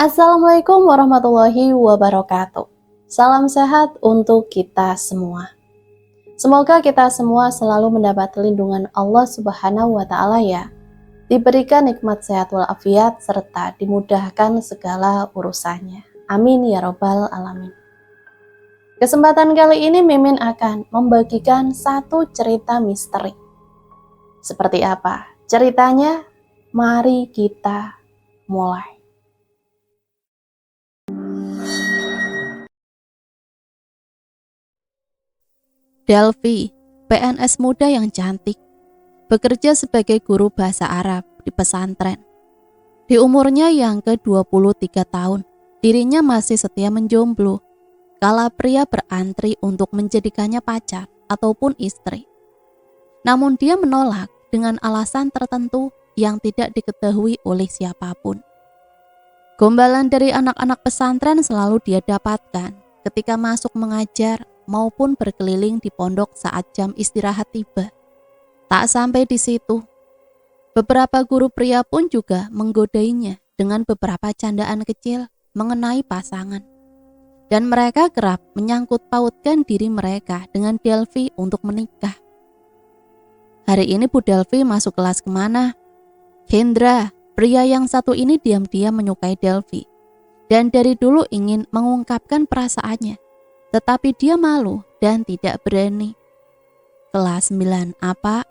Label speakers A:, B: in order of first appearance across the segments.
A: Assalamualaikum warahmatullahi wabarakatuh. Salam sehat untuk kita semua. Semoga kita semua selalu mendapat lindungan Allah Subhanahu wa Ta'ala ya. Diberikan nikmat sehat walafiat serta dimudahkan segala urusannya. Amin ya Robbal 'Alamin. Kesempatan kali ini Mimin akan membagikan satu cerita misteri. Seperti apa ceritanya? Mari kita mulai.
B: Delvi, PNS muda yang cantik, bekerja sebagai guru bahasa Arab di pesantren. Di umurnya yang ke-23 tahun, dirinya masih setia menjomblo, kala pria berantri untuk menjadikannya pacar ataupun istri. Namun dia menolak dengan alasan tertentu yang tidak diketahui oleh siapapun. Gombalan dari anak-anak pesantren selalu dia dapatkan ketika masuk mengajar maupun berkeliling di pondok saat jam istirahat tiba. Tak sampai di situ, beberapa guru pria pun juga menggodainya dengan beberapa candaan kecil mengenai pasangan. Dan mereka kerap menyangkut pautkan diri mereka dengan Delvi untuk menikah. Hari ini Bu Delvi masuk kelas kemana? Hendra, pria yang satu ini diam-diam menyukai Delvi. Dan dari dulu ingin mengungkapkan perasaannya. Tetapi dia malu dan tidak berani. Kelas 9 apa?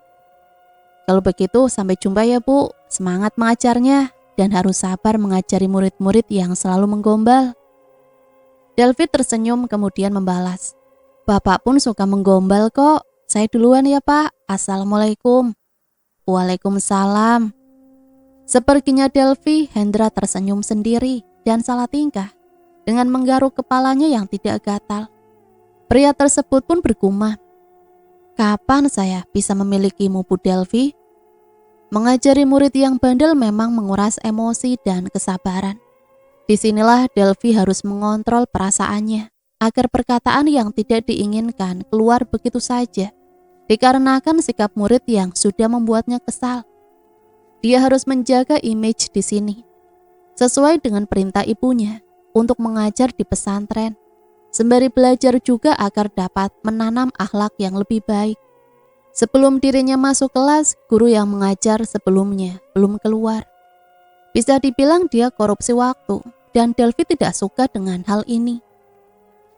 B: Kalau begitu sampai jumpa ya Bu. Semangat mengajarnya dan harus sabar mengajari murid-murid yang selalu menggombal. Delvi tersenyum kemudian membalas. Bapak pun suka menggombal kok. Saya duluan ya Pak. Assalamualaikum. Waalaikumsalam. Sepertinya Delvi, Hendra tersenyum sendiri dan salah tingkah. Dengan menggaruk kepalanya yang tidak gatal. Pria tersebut pun bergumam. Kapan saya bisa memilikimu Bu Delvi? Mengajari murid yang bandel memang menguras emosi dan kesabaran. Disinilah Delvi harus mengontrol perasaannya agar perkataan yang tidak diinginkan keluar begitu saja. Dikarenakan sikap murid yang sudah membuatnya kesal. Dia harus menjaga image di sini. Sesuai dengan perintah ibunya. Untuk mengajar di pesantren, sembari belajar juga agar dapat menanam akhlak yang lebih baik. Sebelum dirinya masuk kelas, guru yang mengajar sebelumnya belum keluar. Bisa dibilang dia korupsi waktu, dan Delvi tidak suka dengan hal ini.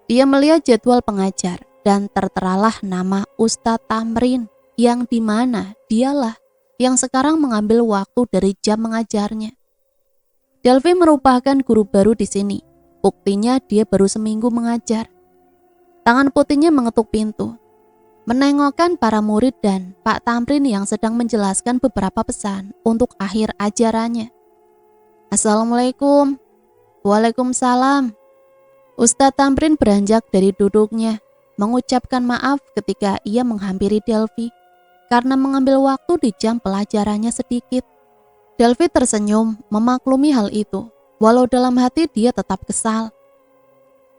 B: Dia melihat jadwal pengajar, dan terteralah nama Ustadz Tamrin, yang dimana dialah yang sekarang mengambil waktu dari jam mengajarnya. Delvi merupakan guru baru di sini. Buktinya dia baru seminggu mengajar. Tangan putihnya mengetuk pintu. Menengokkan para murid dan Pak Tamrin yang sedang menjelaskan beberapa pesan untuk akhir ajarannya. Assalamualaikum. Waalaikumsalam. Ustadz Tamrin beranjak dari duduknya, mengucapkan maaf ketika ia menghampiri Delvi karena mengambil waktu di jam pelajarannya sedikit. Delvi tersenyum memaklumi hal itu, walau dalam hati dia tetap kesal.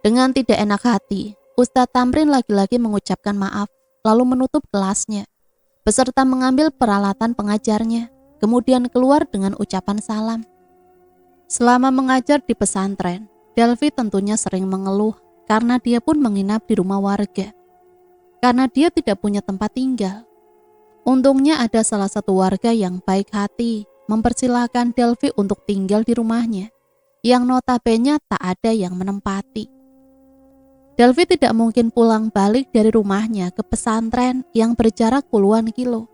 B: Dengan tidak enak hati, Ustadz Tamrin lagi-lagi mengucapkan maaf, lalu menutup kelasnya, beserta mengambil peralatan pengajarnya, kemudian keluar dengan ucapan salam. Selama mengajar di pesantren, Delvi tentunya sering mengeluh karena dia pun menginap di rumah warga. Karena dia tidak punya tempat tinggal. Untungnya ada salah satu warga yang baik hati, mempersilahkan Delvi untuk tinggal di rumahnya, yang notabene tak ada yang menempati. Delvi tidak mungkin pulang balik dari rumahnya ke pesantren yang berjarak puluhan kilo.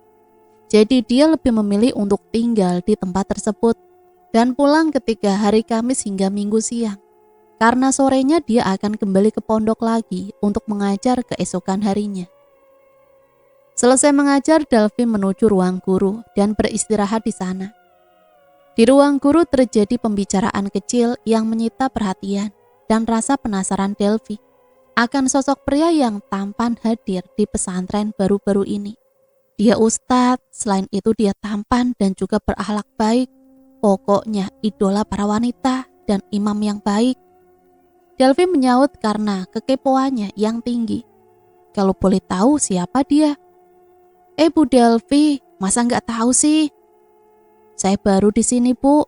B: Jadi dia lebih memilih untuk tinggal di tempat tersebut dan pulang ketika hari Kamis hingga Minggu siang. Karena sorenya dia akan kembali ke pondok lagi untuk mengajar keesokan harinya. Selesai mengajar, Delvi menuju ruang guru dan beristirahat di sana. Di ruang guru terjadi pembicaraan kecil yang menyita perhatian dan rasa penasaran Delvi akan sosok pria yang tampan hadir di pesantren baru-baru ini. Dia ustadz, selain itu dia tampan dan juga berakhlak baik. Pokoknya idola para wanita dan imam yang baik. Delvi menyaut karena kekepoannya yang tinggi. Kalau boleh tahu siapa dia? Bu Delvi, masa nggak tahu sih? Saya baru di sini Bu.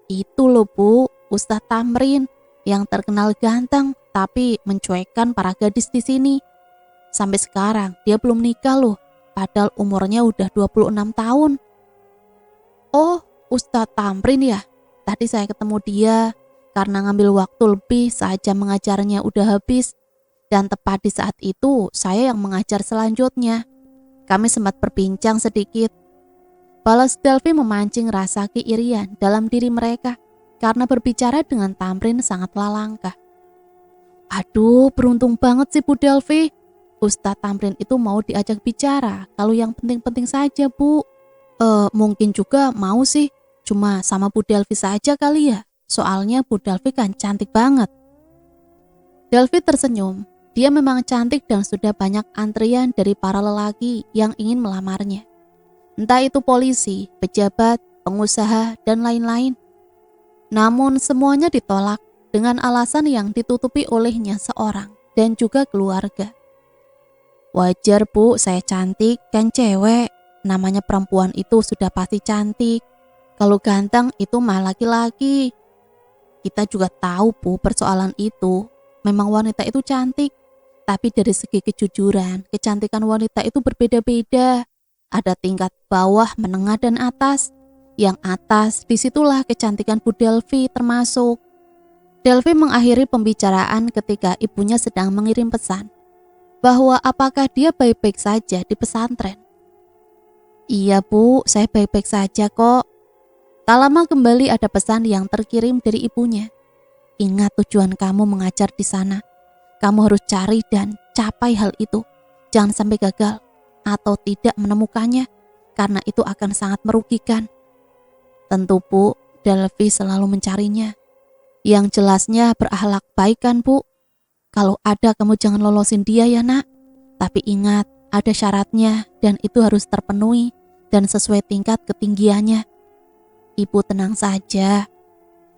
B: Itu loh Bu, Ustadz Tamrin yang terkenal ganteng tapi mencuekkan para gadis di sini. Sampai sekarang dia belum nikah loh, padahal umurnya udah 26 tahun. Oh, Ustadz Tamrin ya? Tadi saya ketemu dia karena ngambil waktu lebih saat jam mengajarnya udah habis. Dan tepat di saat itu saya yang mengajar selanjutnya. Kami sempat berbincang sedikit. Balas Delphi memancing rasa keirian dalam diri mereka karena berbicara dengan Tamrin sangatlah langka. Aduh, beruntung banget sih Bu Delphi. Ustadz Tamrin itu mau diajak bicara kalau yang penting-penting saja, Bu. Mungkin juga mau sih, cuma sama Bu Delphi saja kali ya. Soalnya Bu Delphi kan cantik banget. Delphi tersenyum. Dia memang cantik dan sudah banyak antrian dari para lelaki yang ingin melamarnya. Entah itu polisi, pejabat, pengusaha, dan lain-lain. Namun semuanya ditolak dengan alasan yang ditutupi olehnya seorang dan juga keluarga. Wajar Bu, saya cantik, kan cewek. Namanya perempuan itu sudah pasti cantik. Kalau ganteng itu mah laki-laki. Kita juga tahu Bu persoalan itu. Memang wanita itu cantik. Tapi dari segi kejujuran, kecantikan wanita itu berbeda-beda. Ada tingkat bawah, menengah, dan atas. Yang atas, disitulah kecantikan Bu Delphi termasuk. Delphi mengakhiri pembicaraan ketika ibunya sedang mengirim pesan bahwa apakah dia baik-baik saja di pesantren. Iya Bu, saya baik-baik saja kok. Tak lama kembali ada pesan yang terkirim dari ibunya. Ingat tujuan kamu mengajar di sana. Kamu harus cari dan capai hal itu. Jangan sampai gagal atau tidak menemukannya, karena itu akan sangat merugikan. Tentu Bu, Delphi selalu mencarinya. Yang jelasnya berakhlak baik kan Bu? Kalau ada kamu jangan lolosin dia ya nak. Tapi ingat, ada syaratnya dan itu harus terpenuhi dan sesuai tingkat ketinggiannya. Ibu tenang saja.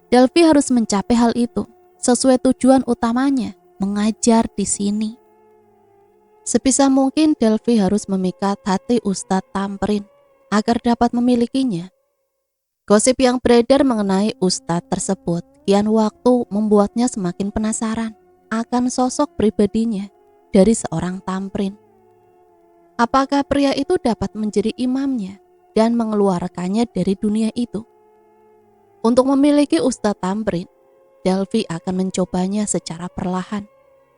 B: Delphi harus mencapai hal itu sesuai tujuan utamanya, mengajar di sini. Sebisa mungkin Delphi harus memikat hati Ustadz Tamrin agar dapat memilikinya. Gosip yang beredar mengenai Ustadz tersebut kian waktu membuatnya semakin penasaran akan sosok pribadinya dari seorang Tamrin. Apakah pria itu dapat menjadi imamnya dan mengeluarkannya dari dunia itu? Untuk memiliki Ustadz Tamrin, Delphi akan mencobanya secara perlahan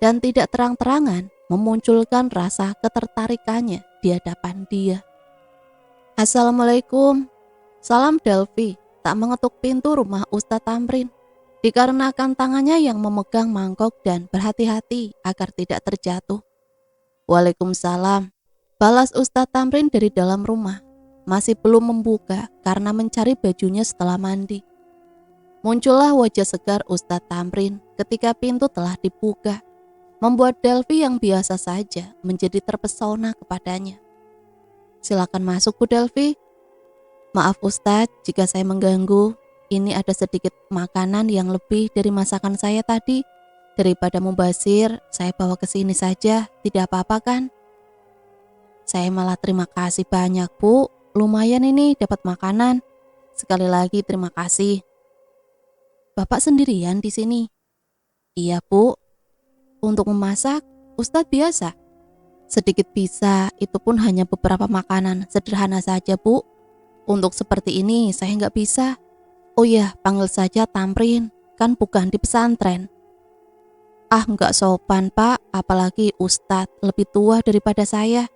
B: dan tidak terang-terangan memunculkan rasa ketertarikannya di hadapan dia. Assalamualaikum. Salam Delphi, tak mengetuk pintu rumah Ustadz Tamrin. Dikarenakan tangannya yang memegang mangkok dan berhati-hati agar tidak terjatuh. Waalaikumsalam. Balas Ustadz Tamrin dari dalam rumah. Masih belum membuka karena mencari bajunya setelah mandi. Muncullah wajah segar Ustadz Tamrin ketika pintu telah dibuka, membuat Delphi yang biasa saja menjadi terpesona kepadanya. Silakan masuk Bu Delphi. Maaf Ustadz jika saya mengganggu. Ini ada sedikit makanan yang lebih dari masakan saya tadi. Daripada mubazir, saya bawa ke sini saja, tidak apa-apa kan? Saya malah terima kasih banyak Bu. Lumayan ini dapat makanan. Sekali lagi terima kasih. Bapak sendirian di sini? Iya Bu. Untuk memasak, Ustadz biasa. Sedikit bisa, itu pun hanya beberapa makanan sederhana saja Bu. Untuk seperti ini saya nggak bisa. Oh ya, panggil saja Tamrin, kan bukan di pesantren. Ah, nggak sopan Pak, apalagi Ustadz lebih tua daripada saya.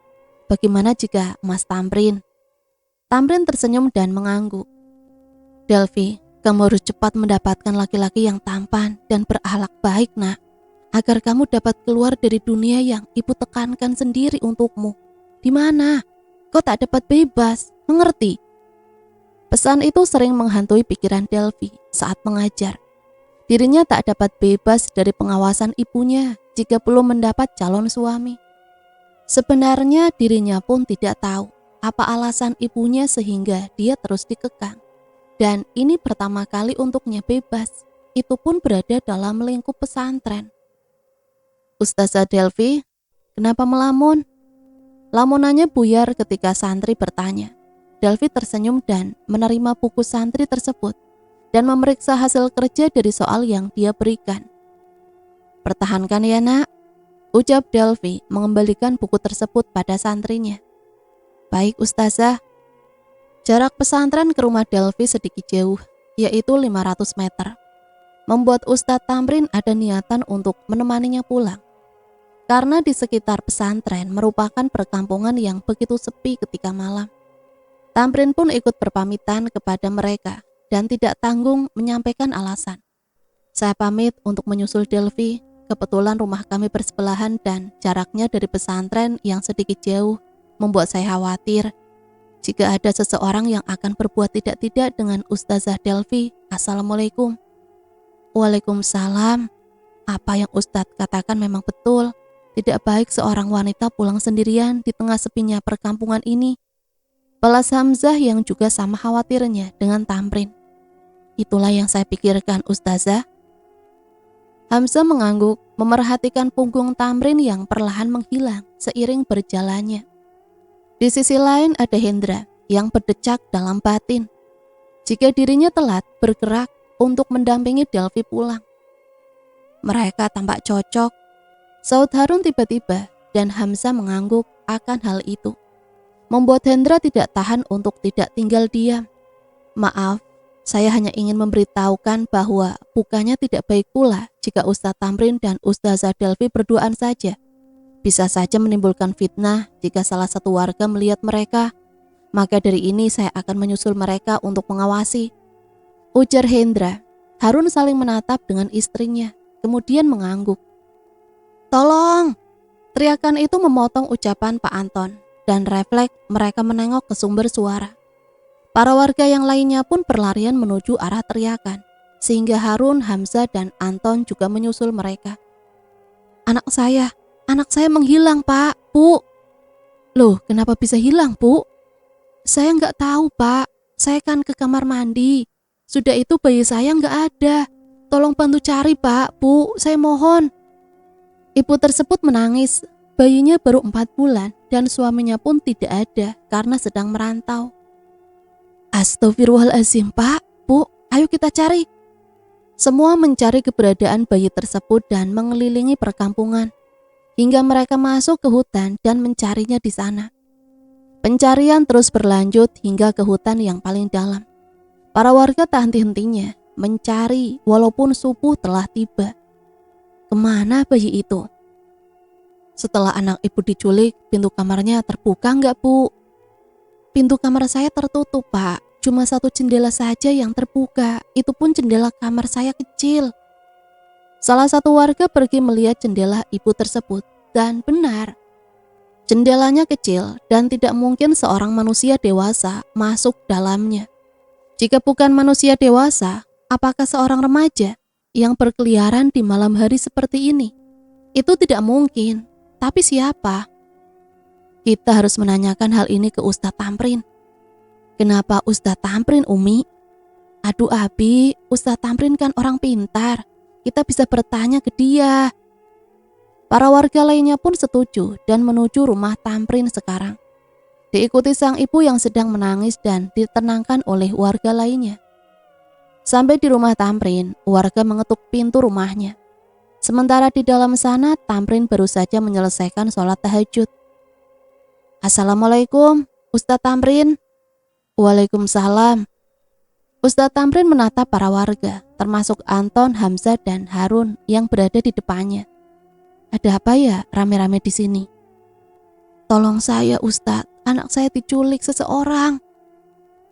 B: Bagaimana jika Mas Tamrin? Tamrin tersenyum dan mengangguk. Delphi, kamu harus cepat mendapatkan laki-laki yang tampan dan berakhlak baik nak, agar kamu dapat keluar dari dunia yang ibu tekankan sendiri untukmu. Di mana? Kau tak dapat bebas, mengerti? Pesan itu sering menghantui pikiran Delphi saat mengajar. Dirinya tak dapat bebas dari pengawasan ibunya jika belum mendapat calon suami. Sebenarnya dirinya pun tidak tahu apa alasan ibunya sehingga dia terus dikekang. Dan ini pertama kali untuknya bebas, itu pun berada dalam lingkup pesantren. Ustazah Delphi, kenapa melamun? Lamunannya buyar ketika santri bertanya. Delphi tersenyum dan menerima buku santri tersebut. dan memeriksa hasil kerja dari soal yang dia berikan. "Pertahankan ya nak," ucap Delvi mengembalikan buku tersebut pada santrinya. "Baik Ustazah." Jarak pesantren ke rumah Delvi sedikit jauh, yaitu 500 meter. Membuat Ustadz Tamrin ada niatan untuk menemaninya pulang. Karena di sekitar pesantren merupakan perkampungan yang begitu sepi ketika malam. Tamrin pun ikut berpamitan kepada mereka dan tidak tanggung menyampaikan alasan. "Saya pamit untuk menyusul Delvi. Kebetulan rumah kami bersebelahan dan jaraknya dari pesantren yang sedikit jauh membuat saya khawatir jika ada seseorang yang akan berbuat tidak-tidak dengan Ustazah Delvi. Assalamualaikum." "Waalaikumsalam. Apa yang Ustadz katakan memang betul. Tidak baik seorang wanita pulang sendirian di tengah sepinya perkampungan ini," balas Hamzah yang juga sama khawatirnya dengan Tamrin. "Itulah yang saya pikirkan Ustazah." Hamzah mengangguk, memerhatikan punggung Tamrin yang perlahan menghilang seiring berjalannya. Di sisi lain ada Hendra yang berdecak dalam batin. Jika dirinya telat bergerak untuk mendampingi Delvi pulang. "Mereka tampak cocok," saut Harun tiba-tiba, dan Hamzah mengangguk akan hal itu. Membuat Hendra tidak tahan untuk tidak tinggal diam. "Maaf, saya hanya ingin memberitahukan bahwa bukannya tidak baik pula jika Ustadz Tamrin dan Ustazah Delvi berduaan saja. Bisa saja menimbulkan fitnah jika salah satu warga melihat mereka. Maka dari ini saya akan menyusul mereka untuk mengawasi," ujar Hendra. Harun saling menatap dengan istrinya, kemudian mengangguk. "Tolong!" Teriakan itu memotong ucapan Pak Anton, dan refleks mereka menengok ke sumber suara. Para warga yang lainnya pun berlarian menuju arah teriakan, sehingga Harun, Hamzah, dan Anton juga menyusul mereka. Anak saya menghilang Pak, Bu." "Loh, kenapa bisa hilang Bu?" "Saya nggak tahu Pak, saya kan ke kamar mandi. Sudah itu bayi saya nggak ada. Tolong bantu cari Pak, Bu, saya mohon." Ibu tersebut menangis. Bayinya baru 4 bulan dan suaminya pun tidak ada karena sedang merantau. "Astagfirullahaladzim Pak, Bu, ayo kita cari." Semua mencari keberadaan bayi tersebut dan mengelilingi perkampungan hingga mereka masuk ke hutan dan mencarinya di sana. Pencarian terus berlanjut hingga ke hutan yang paling dalam. Para warga tak henti-hentinya mencari walaupun subuh telah tiba. Kemana bayi itu? "Setelah anak ibu diculik, pintu kamarnya terbuka nggak Bu?" "Pintu kamar saya tertutup Pak, cuma satu jendela saja yang terbuka, itu pun jendela kamar saya kecil." Salah satu warga pergi melihat jendela ibu tersebut, dan benar, jendelanya kecil dan tidak mungkin seorang manusia dewasa masuk dalamnya. Jika bukan manusia dewasa, apakah seorang remaja yang berkeliaran di malam hari seperti ini? Itu tidak mungkin. Tapi siapa? Kita harus menanyakan hal ini ke Ustadz Tamrin. "Kenapa Ustadz Tamrin, Umi?" "Aduh Abi, Ustadz Tamrin kan orang pintar. Kita bisa bertanya ke dia." Para warga lainnya pun setuju dan menuju rumah Tamrin sekarang. Diikuti sang ibu yang sedang menangis dan ditenangkan oleh warga lainnya. Sampai di rumah Tamrin, warga mengetuk pintu rumahnya. Sementara di dalam sana, Tamrin baru saja menyelesaikan sholat tahajud. "Assalamualaikum, Ustadz Tamrin." "Waalaikumsalam." Ustadz Tamrin menatap para warga, termasuk Anton, Hamzah, dan Harun yang berada di depannya. "Ada apa ya rame-rame di sini?" "Tolong saya Ustadz, anak saya diculik seseorang."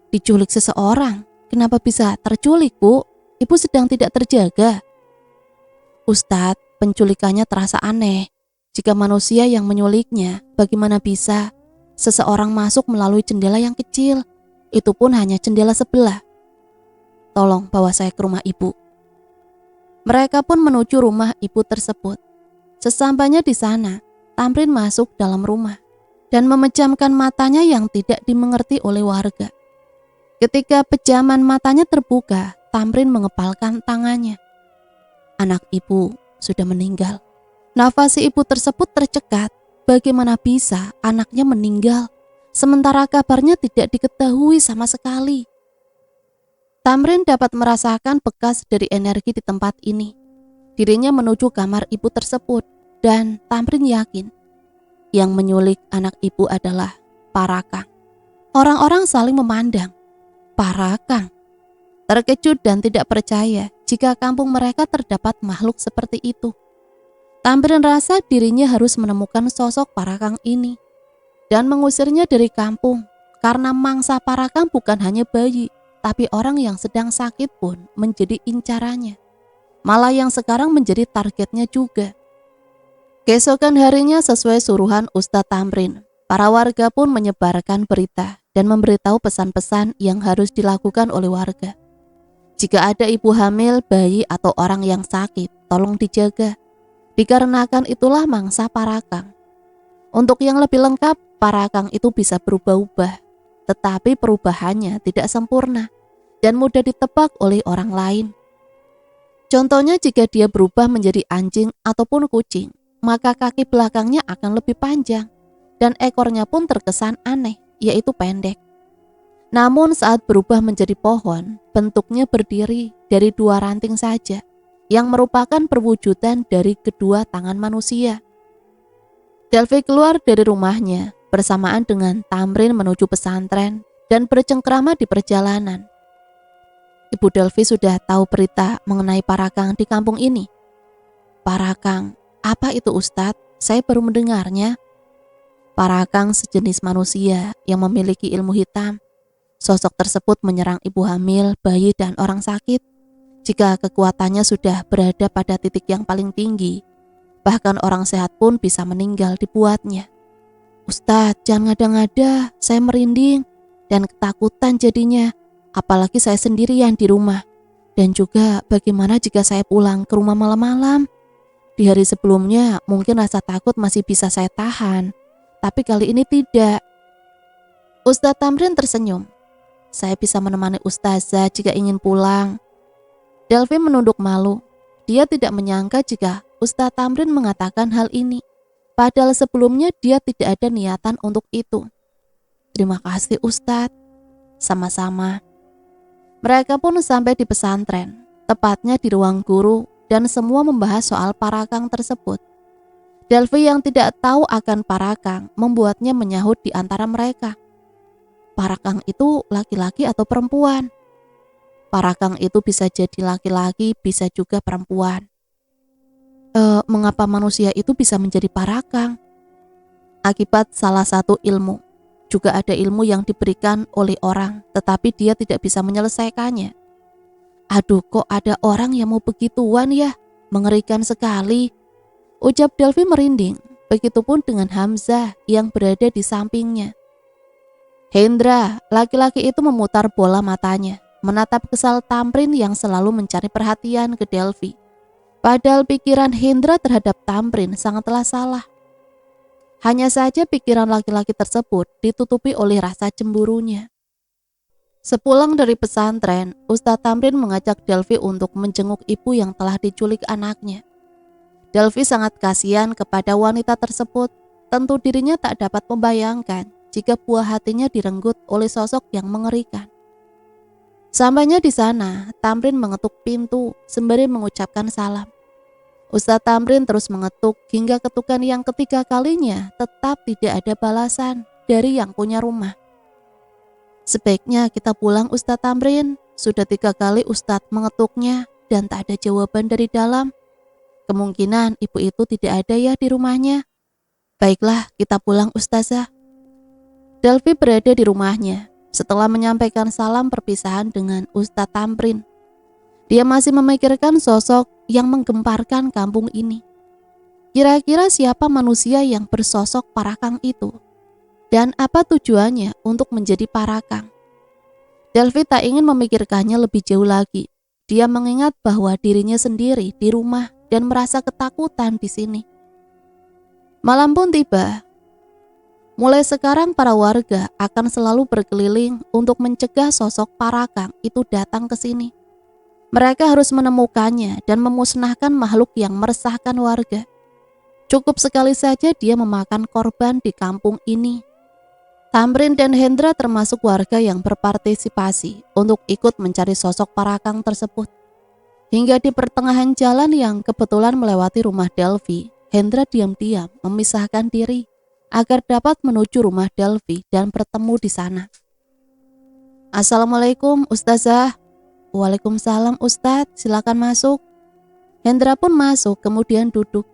B: "Diculik seseorang? Kenapa bisa terculik Bu? Ibu sedang tidak terjaga." "Ustadz, penculikannya terasa aneh. Jika manusia yang menyuliknya, bagaimana bisa seseorang masuk melalui jendela yang kecil? Itu pun hanya jendela sebelah. Tolong bawa saya ke rumah ibu." Mereka pun menuju rumah ibu tersebut. Sesampainya di sana, Tamrin masuk dalam rumah dan memejamkan matanya yang tidak dimengerti oleh warga. Ketika pejaman matanya terbuka, Tamrin mengepalkan tangannya. Anak ibu sudah meninggal. Nafas si ibu tersebut tercekat. Bagaimana bisa anaknya meninggal, sementara kabarnya tidak diketahui sama sekali? Tamrin dapat merasakan bekas dari energi di tempat ini. Dirinya menuju kamar ibu tersebut dan Tamrin yakin yang menyulik anak ibu adalah Parakang. Orang-orang saling memandang. Parakang. Terkejut dan tidak percaya jika kampung mereka terdapat makhluk seperti itu. Tamrin rasa dirinya harus menemukan sosok Parakang ini dan mengusirnya dari kampung karena mangsa Parakang bukan hanya bayi, tapi orang yang sedang sakit pun menjadi incarannya. Malah yang sekarang menjadi targetnya juga. Keesokan harinya sesuai suruhan Ustadz Tamrin, para warga pun menyebarkan berita dan memberitahu pesan-pesan yang harus dilakukan oleh warga. Jika ada ibu hamil, bayi, atau orang yang sakit, tolong dijaga. Dikarenakan itulah mangsa Parakang. Untuk yang lebih lengkap, Parakang itu bisa berubah-ubah, tetapi perubahannya tidak sempurna dan mudah ditebak oleh orang lain. Contohnya jika dia berubah menjadi anjing ataupun kucing, maka kaki belakangnya akan lebih panjang dan ekornya pun terkesan aneh, yaitu pendek. Namun saat berubah menjadi pohon, bentuknya berdiri dari 2 ranting saja, yang merupakan perwujudan dari kedua tangan manusia. Delvi keluar dari rumahnya bersamaan dengan Tamrin menuju pesantren dan bercengkrama di perjalanan. Ibu Delvi sudah tahu berita mengenai Parakang di kampung ini. Parakang, apa itu Ustadz? Saya baru mendengarnya. Parakang sejenis manusia yang memiliki ilmu hitam. Sosok tersebut menyerang ibu hamil, bayi, dan orang sakit. Jika kekuatannya sudah berada pada titik yang paling tinggi, bahkan orang sehat pun bisa meninggal dibuatnya. Ustadz, jangan ngada-ngada, saya merinding dan ketakutan jadinya, apalagi saya sendirian di rumah. Dan juga bagaimana jika saya pulang ke rumah malam-malam? Di hari sebelumnya mungkin rasa takut masih bisa saya tahan, tapi kali ini tidak. Ustadz Tamrin tersenyum. Saya bisa menemani Ustazah jika ingin pulang. Delvi menunduk malu. Dia tidak menyangka jika Ustadz Tamrin mengatakan hal ini. Padahal sebelumnya dia tidak ada niatan untuk itu. Terima kasih Ustadz. Sama-sama. Mereka pun sampai di pesantren, tepatnya di ruang guru, dan semua membahas soal Parakang tersebut. Delvi yang tidak tahu akan Parakang membuatnya menyahut di antara mereka. Parakang itu laki-laki atau perempuan? Parakang itu bisa jadi laki-laki, bisa juga perempuan. Mengapa manusia itu bisa menjadi Parakang? Akibat salah satu ilmu. Juga ada ilmu yang diberikan oleh orang, tetapi dia tidak bisa menyelesaikannya. Aduh, kok ada orang yang mau begituan ya? Mengerikan sekali. Ucap Delvi merinding. Begitupun dengan Hamzah yang berada di sampingnya. Hendra, laki-laki itu memutar bola matanya, menatap kesal Tamrin yang selalu mencari perhatian ke Delvi. Padahal pikiran Hendra terhadap Tamrin sangatlah salah. Hanya saja pikiran laki-laki tersebut ditutupi oleh rasa cemburunya. Sepulang dari pesantren, Ustadz Tamrin mengajak Delvi untuk menjenguk ibu yang telah diculik anaknya. Delvi sangat kasihan kepada wanita tersebut. Tentu dirinya tak dapat membayangkan jika buah hatinya direnggut oleh sosok yang mengerikan. Sampainya di sana, Tamrin mengetuk pintu sembari mengucapkan salam. Ustadz Tamrin terus mengetuk hingga ketukan yang ketiga kalinya tetap tidak ada balasan dari yang punya rumah. Sebaiknya kita pulang Ustadz Tamrin, sudah 3 kali Ustadz mengetuknya dan tak ada jawaban dari dalam. Kemungkinan ibu itu tidak ada ya di rumahnya. Baiklah, kita pulang Ustazah. Delvi berada di rumahnya setelah menyampaikan salam perpisahan dengan Ustadz Tamrin. Dia masih memikirkan sosok yang menggemparkan kampung ini. Kira-kira siapa manusia yang bersosok Parakang itu? Dan apa tujuannya untuk menjadi Parakang? Delvi tak ingin memikirkannya lebih jauh lagi. Dia mengingat bahwa dirinya sendiri di rumah dan merasa ketakutan di sini. Malam pun tiba. Mulai sekarang para warga akan selalu berkeliling untuk mencegah sosok Parakang itu datang ke sini. Mereka harus menemukannya dan memusnahkan makhluk yang meresahkan warga. Cukup sekali saja dia memakan korban di kampung ini. Tamrin dan Hendra termasuk warga yang berpartisipasi untuk ikut mencari sosok Parakang tersebut. Hingga di pertengahan jalan yang kebetulan melewati rumah Delvi, Hendra diam-diam memisahkan diri agar dapat menuju rumah Delvi dan bertemu di sana. Assalamualaikum Ustazah. Waalaikumsalam Ustadz, silakan masuk. Hendra pun masuk kemudian duduk.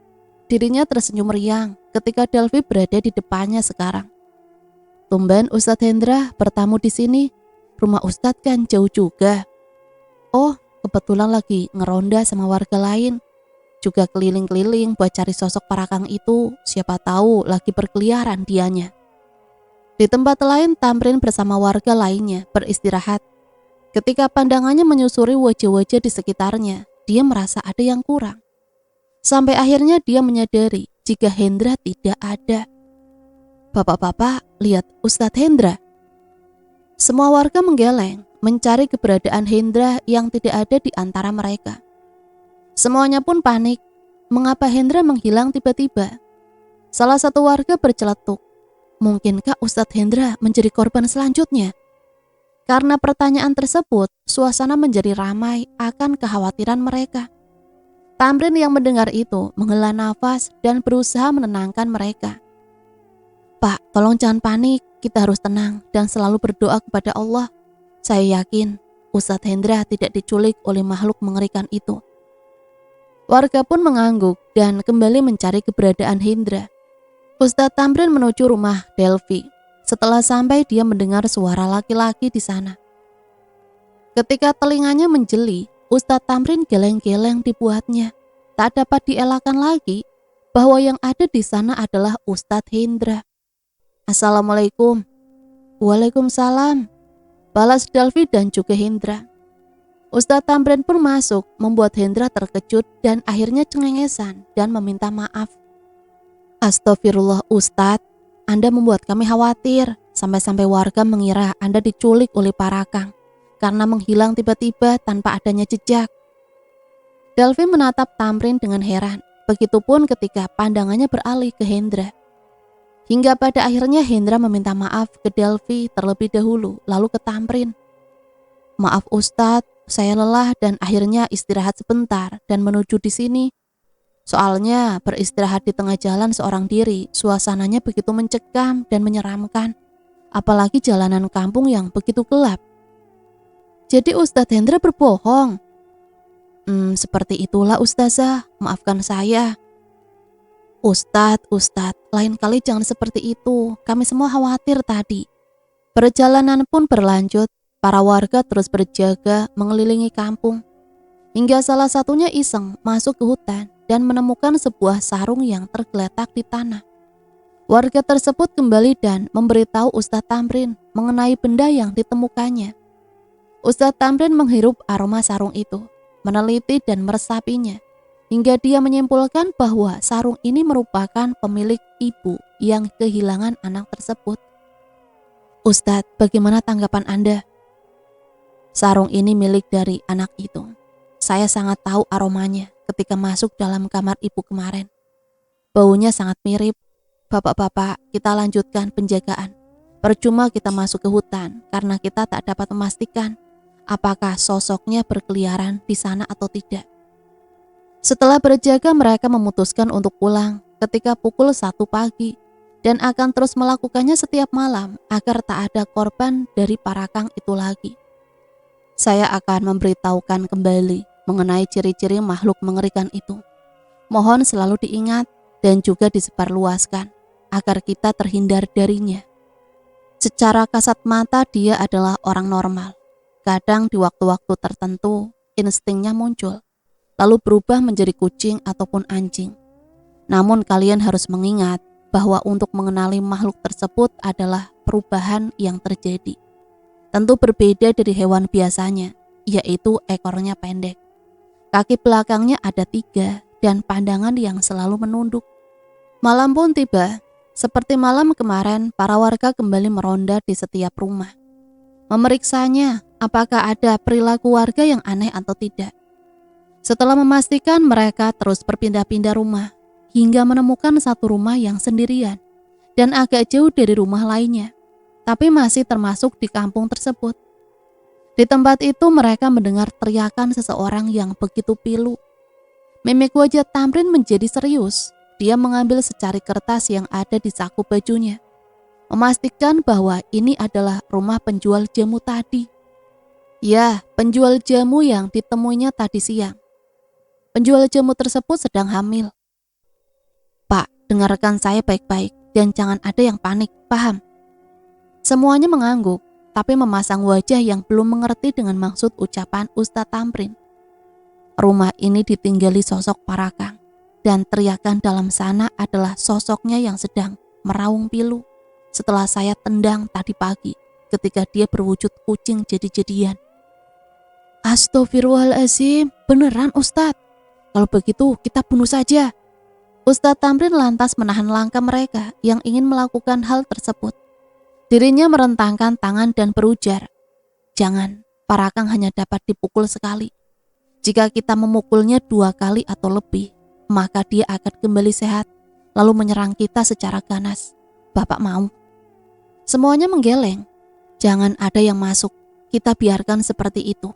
B: Dirinya tersenyum riang ketika Delvi berada di depannya sekarang. Tumben Ustadz Hendra bertamu di sini. Rumah Ustadz kan jauh juga. Oh, kebetulan lagi ngeronda sama warga lain. Juga keliling-keliling buat cari sosok Parakang itu. Siapa tahu lagi berkeliaran dianya. Di tempat lain Tamrin bersama warga lainnya beristirahat. Ketika pandangannya menyusuri wajah-wajah di sekitarnya, dia merasa ada yang kurang. Sampai akhirnya dia menyadari jika Hendra tidak ada. Bapak-bapak, lihat Ustadz Hendra. Semua warga menggeleng mencari keberadaan Hendra yang tidak ada di antara mereka. Semuanya pun panik. Mengapa Hendra menghilang tiba-tiba? Salah satu warga berceletuk. Mungkinkah Ustadz Hendra menjadi korban selanjutnya? Karena pertanyaan tersebut, suasana menjadi ramai akan kekhawatiran mereka. Tamrin yang mendengar itu menghela nafas dan berusaha menenangkan mereka. Pak, tolong jangan panik, kita harus tenang dan selalu berdoa kepada Allah. Saya yakin Ustadz Hendra tidak diculik oleh makhluk mengerikan itu. Warga pun mengangguk dan kembali mencari keberadaan Hendra. Ustadz Tamrin menuju rumah Delvi. Setelah sampai dia mendengar suara laki-laki di sana. Ketika telinganya menjeli, Ustadz Tamrin geleng-geleng dibuatnya. Tak dapat dielakkan lagi bahwa yang ada di sana adalah Ustadz Hendra. Assalamualaikum. Waalaikumsalam. Balas Delvi dan juga Hendra. Ustadz Tamrin pun masuk membuat Hendra terkejut dan akhirnya cengengesan dan meminta maaf. Astagfirullah Ustadz. Anda membuat kami khawatir, sampai-sampai warga mengira Anda diculik oleh Parakang karena menghilang tiba-tiba tanpa adanya jejak. Delvi menatap Tamrin dengan heran, begitupun ketika pandangannya beralih ke Hendra. Hingga pada akhirnya Hendra meminta maaf ke Delvi terlebih dahulu, lalu ke Tamrin. Maaf Ustadz, saya lelah dan akhirnya istirahat sebentar dan menuju di sini. Soalnya beristirahat di tengah jalan seorang diri, suasananya begitu mencekam dan menyeramkan. Apalagi jalanan kampung yang begitu gelap. Jadi Ustadz Hendra berbohong? Seperti itulah Ustazah, maafkan saya. Ustadz, lain kali jangan seperti itu. Kami semua khawatir tadi. Perjalanan pun berlanjut, para warga terus berjaga mengelilingi kampung. Hingga salah satunya iseng masuk ke hutan dan menemukan sebuah sarung yang tergeletak di tanah. Warga tersebut kembali dan memberitahu Ustadz Tamrin mengenai benda yang ditemukannya. Ustadz Tamrin menghirup aroma sarung itu, meneliti dan meresapinya, hingga dia menyimpulkan bahwa sarung ini merupakan pemilik ibu yang kehilangan anak tersebut. Ustadz, bagaimana tanggapan Anda? Sarung ini milik dari anak itu. Saya sangat tahu aromanya ketika masuk dalam kamar ibu kemarin. Baunya sangat mirip. Bapak-bapak, kita lanjutkan penjagaan. Percuma kita masuk ke hutan karena kita tak dapat memastikan apakah sosoknya berkeliaran di sana atau tidak. Setelah berjaga, mereka memutuskan untuk pulang ketika pukul 1 pagi dan akan terus melakukannya setiap malam agar tak ada korban dari Parakang itu lagi. Saya akan memberitahukan kembali mengenai ciri-ciri makhluk mengerikan itu. Mohon selalu diingat dan juga disebarluaskan agar kita terhindar darinya. Secara kasat mata dia adalah orang normal. Kadang di waktu-waktu tertentu instingnya muncul, lalu berubah menjadi kucing ataupun anjing. Namun kalian harus mengingat bahwa untuk mengenali makhluk tersebut adalah perubahan yang terjadi. Tentu berbeda dari hewan biasanya, yaitu ekornya pendek. Kaki belakangnya ada 3 dan pandangan yang selalu menunduk. Malam pun tiba. Seperti malam kemarin, para warga kembali meronda di setiap rumah. Memeriksanya apakah ada perilaku warga yang aneh atau tidak. Setelah memastikan, mereka terus berpindah-pindah rumah hingga menemukan satu rumah yang sendirian dan agak jauh dari rumah lainnya. tapi masih termasuk di kampung tersebut. Di tempat itu mereka mendengar teriakan seseorang yang begitu pilu. Mimik wajah Tamrin menjadi serius. Dia mengambil secari kertas yang ada di saku bajunya, memastikan bahwa ini adalah rumah penjual jamu tadi. Ya, penjual jamu yang ditemuinya tadi siang. Penjual jamu tersebut sedang hamil. Pak, dengarkan saya baik-baik dan jangan ada yang panik, paham? Semuanya mengangguk, tapi memasang wajah yang belum mengerti dengan maksud ucapan Ustadz Tamrin. Rumah ini ditinggali sosok Parakang, dan teriakan dalam sana adalah sosoknya yang sedang meraung pilu setelah saya tendang tadi pagi ketika dia berwujud kucing jadi-jadian. Astagfirullahaladzim, beneran Ustadz? Kalau begitu kita bunuh saja. Ustadz Tamrin lantas menahan langkah mereka yang ingin melakukan hal tersebut. Dirinya merentangkan tangan dan berujar, jangan, Parakang hanya dapat dipukul sekali. Jika kita memukulnya 2 kali atau lebih, maka dia akan kembali sehat, lalu menyerang kita secara ganas. Bapak mau? Semuanya menggeleng. Jangan ada yang masuk, kita biarkan seperti itu.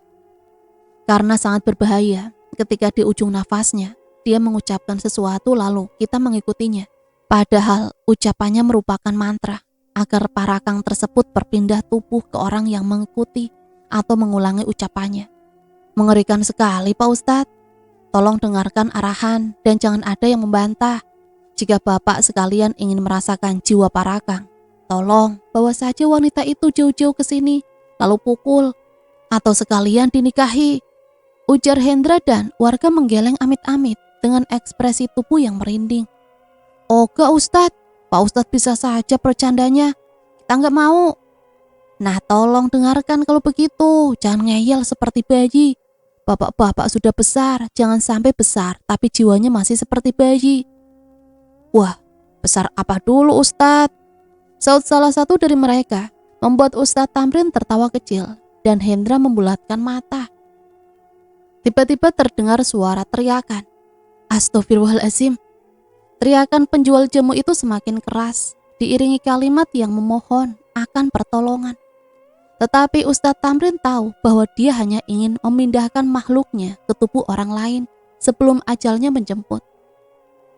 B: Karena sangat berbahaya, ketika di ujung nafasnya, dia mengucapkan sesuatu lalu kita mengikutinya. Padahal ucapannya merupakan mantra, agar Parakang tersebut berpindah tubuh ke orang yang mengikuti atau mengulangi ucapannya. Mengerikan sekali Pak Ustadz. Tolong dengarkan arahan dan jangan ada yang membantah. Jika Bapak sekalian ingin merasakan jiwa Parakang, tolong bawa saja wanita itu jauh-jauh ke sini, lalu pukul, atau sekalian dinikahi. Ujar Hendra dan warga menggeleng amit-amit dengan ekspresi tubuh yang merinding. Oke Ustadz, Pak Ustadz bisa saja bercandanya, kita nggak mau. Nah tolong dengarkan kalau begitu, jangan ngeyel seperti bayi. Bapak-bapak sudah besar, jangan sampai besar, tapi jiwanya masih seperti bayi. Wah, besar apa dulu Ustadz? Saud salah satu dari mereka, membuat Ustadz Tamrin tertawa kecil, dan Hendra membulatkan mata. Tiba-tiba terdengar suara teriakan. Astagfirullahaladzim. Teriakan penjual jamu itu semakin keras, diiringi kalimat yang memohon akan pertolongan. Tetapi Ustadz Tamrin tahu bahwa dia hanya ingin memindahkan makhluknya ke tubuh orang lain sebelum ajalnya menjemput.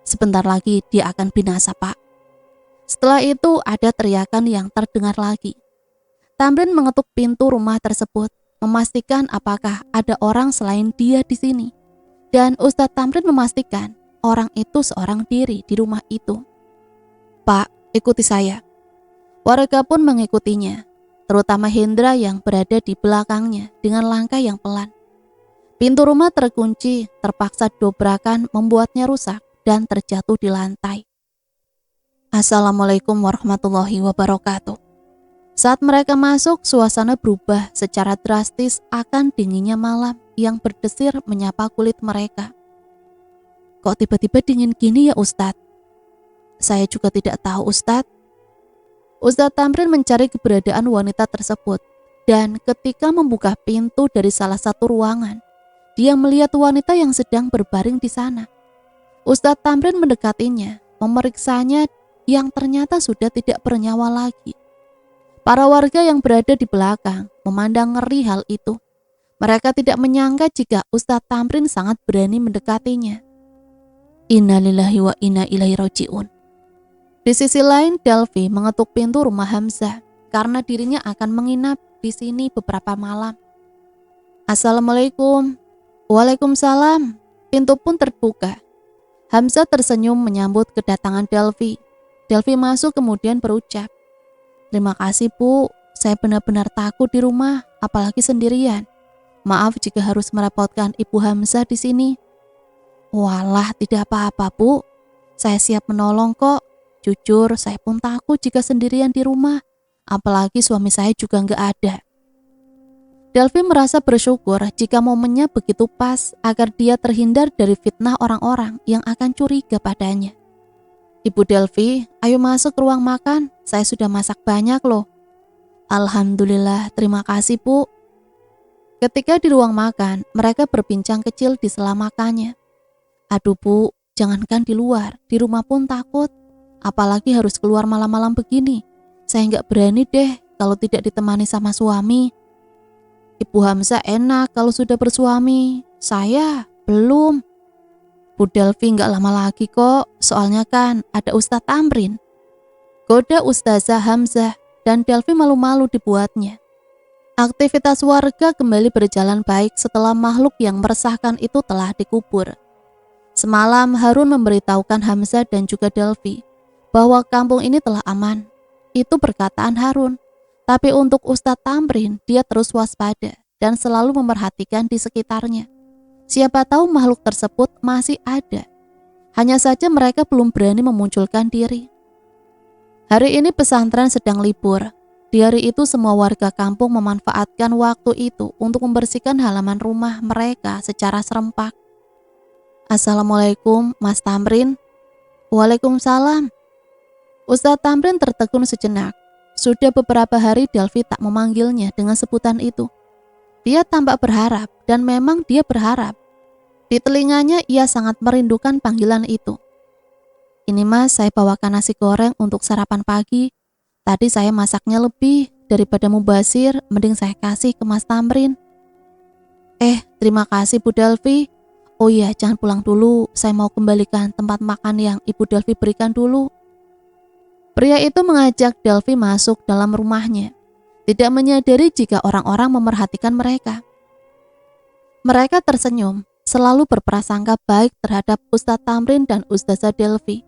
B: Sebentar lagi dia akan binasa, Pak. Setelah itu ada teriakan yang terdengar lagi. Tamrin mengetuk pintu rumah tersebut, memastikan apakah ada orang selain dia di sini. Dan Ustadz Tamrin memastikan orang itu seorang diri di rumah itu. Pak, ikuti saya. Warga pun mengikutinya, terutama Hendra yang berada di belakangnya dengan langkah yang pelan. Pintu rumah terkunci, terpaksa dobrakan membuatnya rusak dan terjatuh di lantai. Assalamualaikum warahmatullahi wabarakatuh. Saat mereka masuk, suasana berubah secara drastis akan dinginnya malam yang berdesir menyapa kulit mereka. Kok tiba-tiba dingin gini ya Ustadz? Saya juga tidak tahu Ustadz. Ustadz Tamrin mencari keberadaan wanita tersebut dan ketika membuka pintu dari salah satu ruangan, dia melihat wanita yang sedang berbaring di sana. Ustadz Tamrin mendekatinya, memeriksanya yang ternyata sudah tidak bernyawa lagi. Para warga yang berada di belakang memandang ngeri hal itu. Mereka tidak menyangka jika Ustadz Tamrin sangat berani mendekatinya. Innalillahi wa inna ilaihi raji'un. Di sisi lain, Delvi mengetuk pintu rumah Hamzah karena dirinya akan menginap di sini beberapa malam. Assalamualaikum. Waalaikumsalam. Pintu pun terbuka. Hamzah tersenyum menyambut kedatangan Delvi. Delvi masuk kemudian berucap, terima kasih Bu, saya benar-benar takut di rumah, apalagi sendirian. Maaf jika harus merepotkan Ibu Hamzah di sini. Walah, tidak apa-apa Bu, saya siap menolong kok. Jujur, saya pun takut jika sendirian di rumah, apalagi suami saya juga nggak ada. Delvi merasa bersyukur jika momennya begitu pas agar dia terhindar dari fitnah orang-orang yang akan curiga padanya. Ibu Delvi, ayo masuk ke ruang makan, saya sudah masak banyak loh. Alhamdulillah, terima kasih Bu. Ketika di ruang makan, mereka berbincang kecil di sela makannya. Aduh Bu, jangankan di luar, di rumah pun takut. Apalagi harus keluar malam-malam begini. saya nggak berani deh kalau tidak ditemani sama suami. Ibu Hamzah enak kalau sudah bersuami, saya belum. Bu Delvi nggak lama lagi kok, soalnya kan ada Ustadz Tamrin. Goda Ustazah Hamzah dan Delvi malu-malu dibuatnya. Aktivitas warga kembali berjalan baik setelah makhluk yang meresahkan itu telah dikubur. Semalam Harun memberitahukan Hamzah dan juga Delvi bahwa kampung ini telah aman. Itu perkataan Harun. Tapi untuk Ustadz Tamrin, dia terus waspada dan selalu memerhatikan di sekitarnya. Siapa tahu makhluk tersebut masih ada. Hanya saja mereka belum berani memunculkan diri. Hari ini pesantren sedang libur. Di hari itu semua warga kampung memanfaatkan waktu itu untuk membersihkan halaman rumah mereka secara serempak. Assalamualaikum, Mas Tamrin. Waalaikumsalam. Ustadz Tamrin tertegun sejenak. Sudah beberapa hari Delvi tak memanggilnya dengan sebutan itu. Dia tampak berharap dan memang dia berharap. Di telinganya ia sangat merindukan panggilan itu. Ini Mas, saya bawakan nasi goreng untuk sarapan pagi. Tadi saya masaknya lebih daripada mubazir, mending saya kasih ke Mas Tamrin. Terima kasih Bu Delvi. Oh iya, jangan pulang dulu, saya mau kembalikan tempat makan yang Ibu Delvi berikan dulu. Pria itu mengajak Delvi masuk dalam rumahnya, tidak menyadari jika orang-orang memerhatikan mereka. Mereka tersenyum, selalu berprasangka baik terhadap Ustadz Tamrin dan Ustazah Delvi.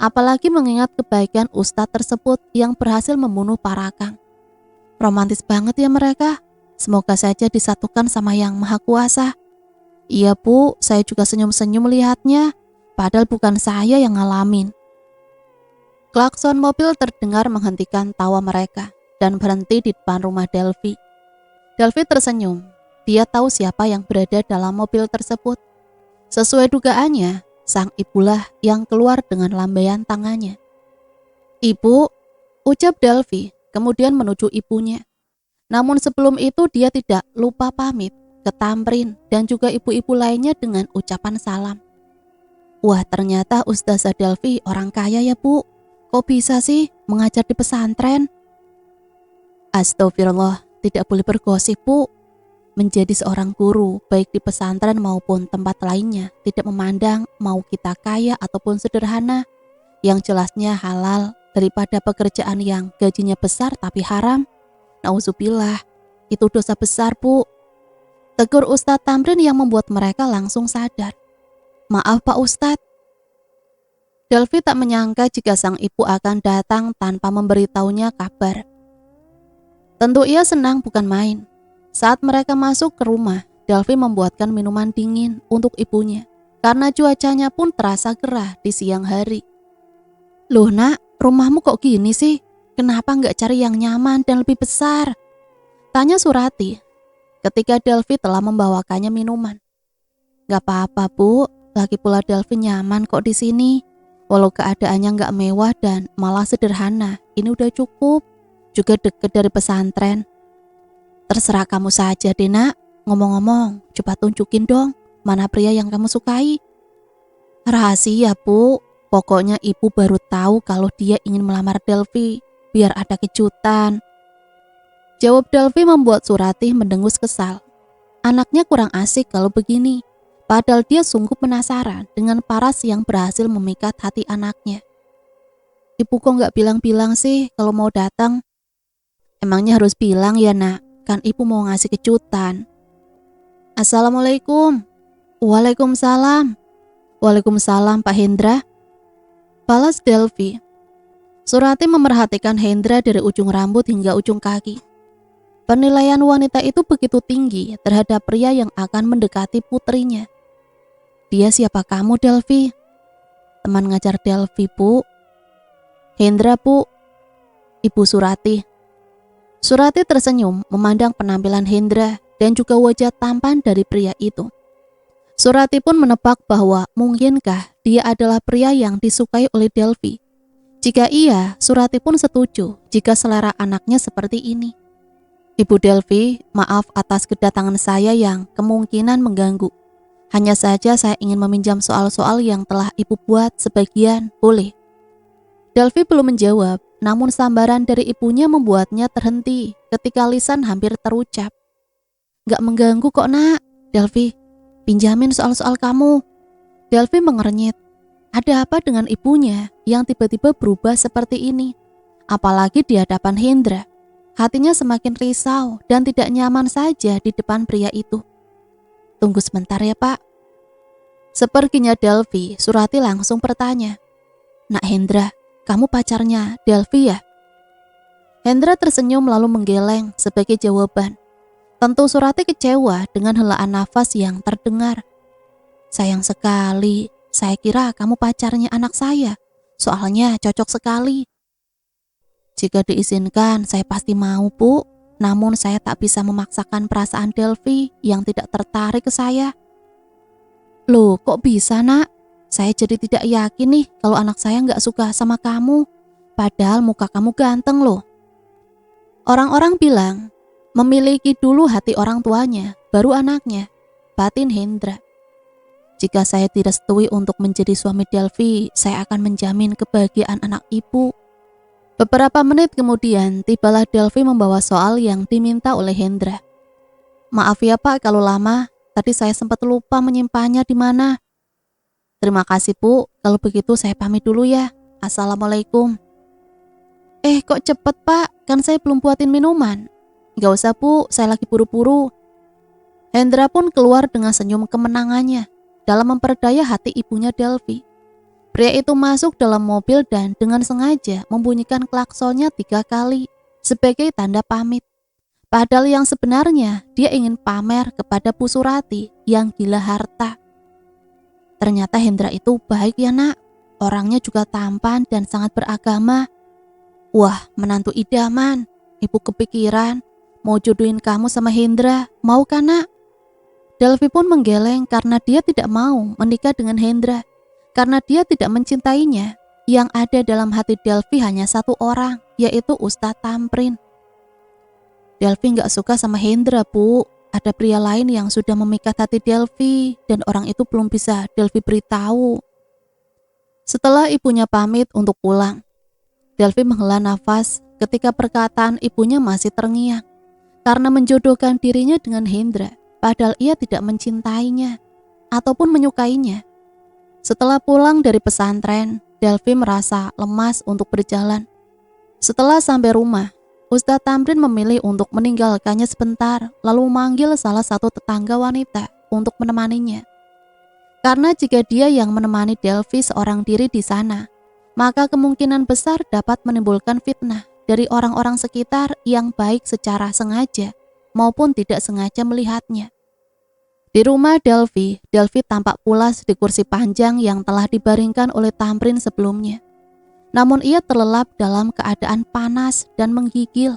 B: Apalagi mengingat kebaikan Ustadz tersebut yang berhasil membunuh Parakang. Romantis banget ya mereka. Semoga saja disatukan sama Yang Maha Kuasa. Iya Bu, saya juga senyum-senyum melihatnya. Padahal bukan saya yang ngalamin. Klakson mobil terdengar menghentikan tawa mereka dan berhenti di depan rumah Delvi. Delvi tersenyum. Dia tahu siapa yang berada dalam mobil tersebut. Sesuai dugaannya, sang ibulah yang keluar dengan lambaian tangannya. Ibu, ucap Delvi, kemudian menuju ibunya. Namun sebelum itu dia tidak lupa pamit ke Tamrin dan juga ibu-ibu lainnya dengan ucapan salam. Wah, ternyata Ustazah Delvi orang kaya ya Bu. Kok bisa sih mengajar di pesantren? Astagfirullah, tidak boleh bergosip Bu. Menjadi seorang guru, baik di pesantren maupun tempat lainnya, tidak memandang mau kita kaya ataupun sederhana. Yang jelasnya halal daripada pekerjaan yang gajinya besar tapi haram. Nauzubillah, itu dosa besar Bu. Tegur Ustadz Tamrin yang membuat mereka langsung sadar. Maaf Pak Ustadz. Delvi tak menyangka jika sang ibu akan datang tanpa memberitahunya kabar. Tentu ia senang bukan main. Saat mereka masuk ke rumah, Delvi membuatkan minuman dingin untuk ibunya. Karena cuacanya pun terasa gerah di siang hari. Loh nak, rumahmu kok gini sih? Kenapa nggak cari yang nyaman dan lebih besar? Tanya Surati ketika Delvi telah membawakannya minuman. Gak apa-apa Bu, lagi pula Delvi nyaman kok di sini. Walau keadaannya nggak mewah dan malah sederhana, ini udah cukup. Juga deket dari pesantren. Terserah kamu saja deh nak. Ngomong-ngomong, coba tunjukin dong mana pria yang kamu sukai. Rahasia Bu, pokoknya ibu baru tahu kalau dia ingin melamar Delvi, biar ada kejutan. Jawab Delvi membuat Surati mendengus kesal. Anaknya kurang asik kalau begini. Padahal dia sungguh penasaran dengan paras yang berhasil memikat hati anaknya. Ibu kok nggak bilang-bilang sih kalau mau datang? Emangnya harus bilang ya nak, kan ibu mau ngasih kejutan. Assalamualaikum. Waalaikumsalam. Waalaikumsalam Pak Hendra. Balas Delvi. Surati memerhatikan Hendra dari ujung rambut hingga ujung kaki. Penilaian wanita itu begitu tinggi terhadap pria yang akan mendekati putrinya. Dia siapa kamu Delvi? Teman ngajar Delvi Bu. Hendra Bu. Ibu Surati. Surati tersenyum memandang penampilan Hendra dan juga wajah tampan dari pria itu. Surati pun menebak bahwa mungkinkah dia adalah pria yang disukai oleh Delvi. Jika iya, Surati pun setuju jika selera anaknya seperti ini. Ibu Delvi, maaf atas kedatangan saya yang kemungkinan mengganggu. Hanya saja saya ingin meminjam soal-soal yang telah ibu buat sebagian, boleh? Delvi belum menjawab, namun sambaran dari ibunya membuatnya terhenti ketika lisan hampir terucap. Gak mengganggu kok nak, Delvi, pinjamin soal-soal kamu. Delvi mengernyit. Ada apa dengan ibunya yang tiba-tiba berubah seperti ini? Apalagi di hadapan Hendra. Hatinya semakin risau dan tidak nyaman saja di depan pria itu. Tunggu sebentar ya Pak. Seperginya Delvi, Surati langsung bertanya. Nak Hendra, kamu pacarnya Delvi ya? Hendra tersenyum lalu menggeleng sebagai jawaban. Tentu Surati kecewa dengan helaan nafas yang terdengar. Sayang sekali, saya kira kamu pacarnya anak saya. Soalnya cocok sekali. Jika diizinkan, saya pasti mau, Bu. Namun saya tak bisa memaksakan perasaan Delvi yang tidak tertarik ke saya. Loh, kok bisa, Nak? Saya jadi tidak yakin nih kalau anak saya nggak suka sama kamu. Padahal muka kamu ganteng loh. Orang-orang bilang, memiliki dulu hati orang tuanya, baru anaknya. Batin Hendra. Jika saya tidak setui untuk menjadi suami Delvi, saya akan menjamin kebahagiaan anak ibu. Beberapa menit kemudian, tibalah Delvi membawa soal yang diminta oleh Hendra. Maaf ya Pak kalau lama, tadi saya sempat lupa menyimpannya di mana. Terima kasih Bu, kalau begitu saya pamit dulu ya. Assalamualaikum. Kok cepet Pak, kan saya belum buatin minuman. Gak usah Bu, saya lagi buru-buru. Hendra pun keluar dengan senyum kemenangannya dalam memperdaya hati ibunya Delvi. Pria itu masuk dalam mobil dan dengan sengaja membunyikan klaksonnya 3 kali sebagai tanda pamit. Padahal yang sebenarnya dia ingin pamer kepada Bu Surati yang gila harta. Ternyata Hendra itu baik ya nak, orangnya juga tampan dan sangat beragama. Wah, menantu idaman, ibu kepikiran mau jodohin kamu sama Hendra, mau kan nak? Delvi pun menggeleng karena dia tidak mau menikah dengan Hendra. Karena dia tidak mencintainya. Yang ada dalam hati Delvi hanya satu orang, yaitu Ustadz Tamrin. Delvi gak suka sama Hendra, Bu. Ada pria lain yang sudah memikat hati Delvi dan orang itu belum bisa Delvi beritahu. Setelah ibunya pamit untuk pulang, Delvi menghela nafas ketika perkataan ibunya masih terngiang. Karena menjodohkan dirinya dengan Hendra. Padahal ia tidak mencintainya ataupun menyukainya. Setelah pulang dari pesantren, Delvi merasa lemas untuk berjalan. Setelah sampai rumah, Ustadz Tamrin memilih untuk meninggalkannya sebentar, lalu memanggil salah satu tetangga wanita untuk menemaninya. Karena jika dia yang menemani Delvi seorang diri di sana, maka kemungkinan besar dapat menimbulkan fitnah dari orang-orang sekitar yang baik secara sengaja maupun tidak sengaja melihatnya. Di rumah Delvi tampak pulas di kursi panjang yang telah dibaringkan oleh Tamrin sebelumnya. Namun ia terlelap dalam keadaan panas dan menggigil,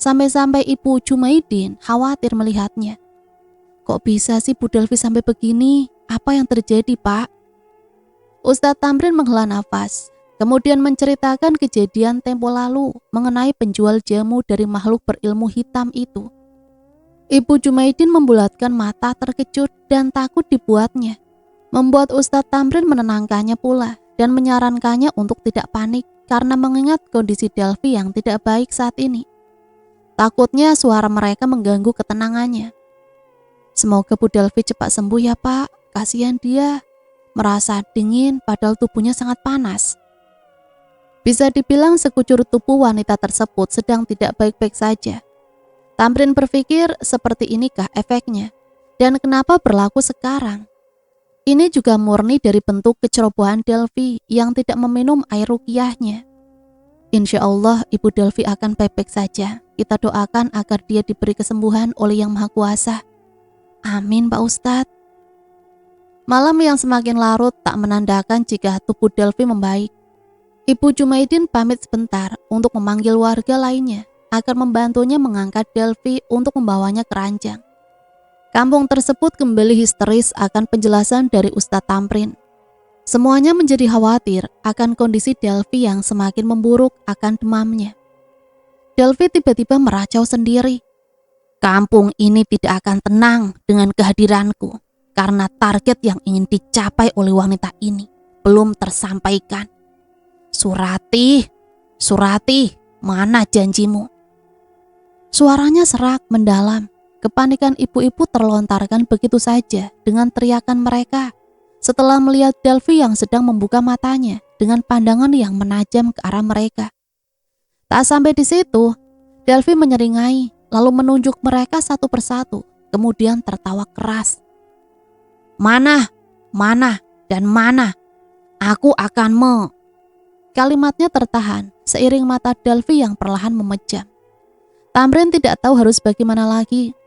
B: sampai-sampai Ibu Jumaidin khawatir melihatnya. Kok bisa sih Bu Delvi sampai begini? Apa yang terjadi Pak? Ustadz Tamrin menghela nafas, kemudian menceritakan kejadian tempo lalu mengenai penjual jamu dari makhluk berilmu hitam itu. Ibu Jumaidin membulatkan mata terkejut dan takut dibuatnya. Membuat Ustadz Tamrin menenangkannya pula dan menyarankannya untuk tidak panik karena mengingat kondisi Delvi yang tidak baik saat ini. Takutnya suara mereka mengganggu ketenangannya. Semoga Bu Delvi cepat sembuh ya Pak, kasihan dia. Merasa dingin padahal tubuhnya sangat panas. Bisa dibilang sekucur tubuh wanita tersebut sedang tidak baik-baik saja. Tamrin berpikir seperti inikah efeknya dan kenapa berlaku sekarang. Ini juga murni dari bentuk kecerobohan Delvi yang tidak meminum air ruqyahnya. Insya Allah Ibu Delvi akan baik-baik saja. Kita doakan agar dia diberi kesembuhan oleh Yang Maha Kuasa. Amin Pak Ustadz. Malam yang semakin larut tak menandakan jika tubuh Delvi membaik. Ibu Jumaidin pamit sebentar untuk memanggil warga lainnya agar membantunya mengangkat Delvi untuk membawanya ke ranjang. Kampung tersebut kembali histeris akan penjelasan dari Ustadz Tamrin. Semuanya menjadi khawatir akan kondisi Delvi yang semakin memburuk akan demamnya. Delvi tiba-tiba meracau sendiri. Kampung ini tidak akan tenang dengan kehadiranku karena target yang ingin dicapai oleh wanita ini belum tersampaikan. Surati, Surati, mana janjimu? Suaranya serak mendalam. Kepanikan ibu-ibu terlontarkan begitu saja dengan teriakan mereka setelah melihat Delvi yang sedang membuka matanya dengan pandangan yang menajam ke arah mereka. Tak sampai di situ, Delvi menyeringai lalu menunjuk mereka satu persatu, kemudian tertawa keras. Mana, dan mana? Aku akan Kalimatnya tertahan seiring mata Delvi yang perlahan memejam. Tamrin tidak tahu harus bagaimana lagi.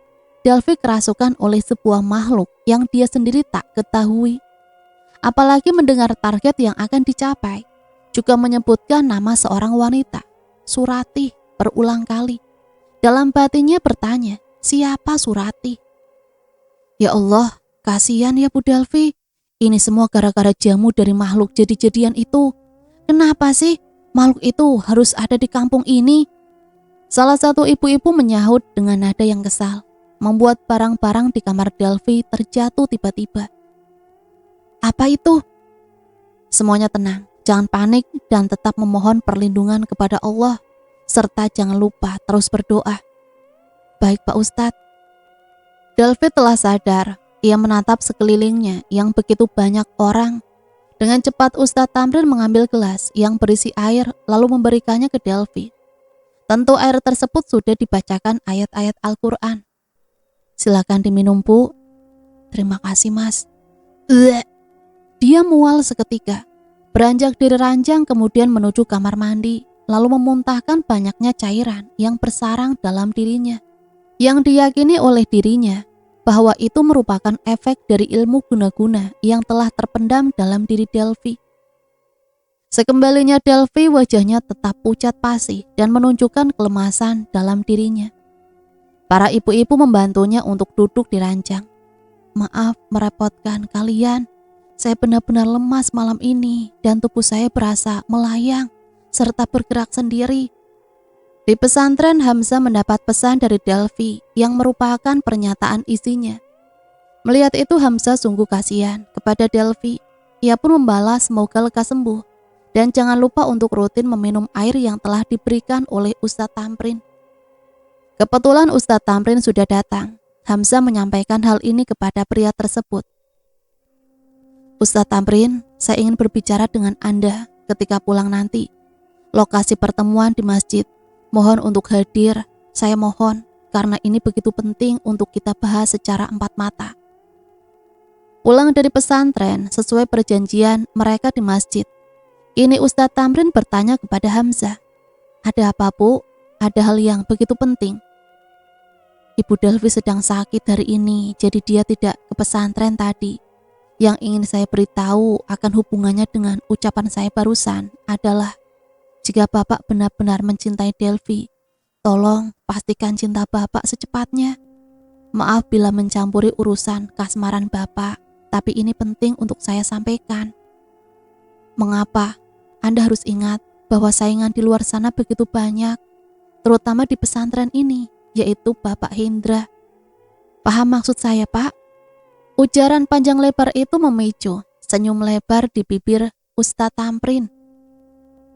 B: Delvi kerasukan oleh sebuah makhluk yang dia sendiri tak ketahui. Apalagi mendengar target yang akan dicapai, juga menyebutkan nama seorang wanita, Surati, berulang kali. Dalam batinnya bertanya, siapa Surati? Ya Allah, kasihan ya Bu Delvi. Ini semua gara-gara jamu dari makhluk jadi-jadian itu. Kenapa sih makhluk itu harus ada di kampung ini? Salah satu ibu-ibu menyahut dengan nada yang kesal, membuat barang-barang di kamar Delvi terjatuh tiba-tiba. Apa itu? Semuanya tenang, jangan panik dan tetap memohon perlindungan kepada Allah, serta jangan lupa terus berdoa. Baik Pak Ustadz. Delvi telah sadar, ia menatap sekelilingnya yang begitu banyak orang. Dengan cepat Ustadz Tamrin mengambil gelas yang berisi air lalu memberikannya ke Delvi. Tentu air tersebut sudah dibacakan ayat-ayat Al-Quran. Silakan diminum Bu. Terima kasih Mas. Dia mual seketika. Beranjak dari ranjang kemudian menuju kamar mandi, lalu memuntahkan banyaknya cairan yang bersarang dalam dirinya. Yang diyakini oleh dirinya bahwa itu merupakan efek dari ilmu guna-guna yang telah terpendam dalam diri Delvi. Sekembalinya Delvi, wajahnya tetap pucat pasi dan menunjukkan kelemasan dalam dirinya. Para ibu-ibu membantunya untuk duduk di ranjang. Maaf merepotkan kalian, saya benar-benar lemas malam ini dan tubuh saya berasa melayang serta bergerak sendiri. Di pesantren Hamzah mendapat pesan dari Delvi yang merupakan pernyataan isinya. Melihat itu Hamzah sungguh kasihan kepada Delvi. Ia pun membalas semoga lekas sembuh. Dan jangan lupa untuk rutin meminum air yang telah diberikan oleh Ustadz Tamrin. Kebetulan Ustadz Tamrin sudah datang. Hamzah menyampaikan hal ini kepada pria tersebut. Ustadz Tamrin, saya ingin berbicara dengan Anda ketika pulang nanti. Lokasi pertemuan di masjid. Mohon untuk hadir, saya mohon, karena ini begitu penting untuk kita bahas secara empat mata. Pulang dari pesantren, sesuai perjanjian mereka di masjid. Ini Ustadz Tamrin bertanya kepada Hamzah. Ada apa Bu? Ada hal yang begitu penting. Ibu Delvi sedang sakit hari ini, jadi dia tidak ke pesantren tadi. Yang ingin saya beritahu akan hubungannya dengan ucapan saya barusan adalah, jika Bapak benar-benar mencintai Delvi, tolong pastikan cinta Bapak secepatnya. Maaf bila mencampuri urusan kasmaran Bapak, tapi ini penting untuk saya sampaikan. Mengapa? Anda harus ingat bahwa saingan di luar sana begitu banyak, terutama di pesantren ini, yaitu Bapak Hendra. Paham maksud saya, Pak? Ujaran panjang lebar itu memicu senyum lebar di bibir Ustadz Tamrin.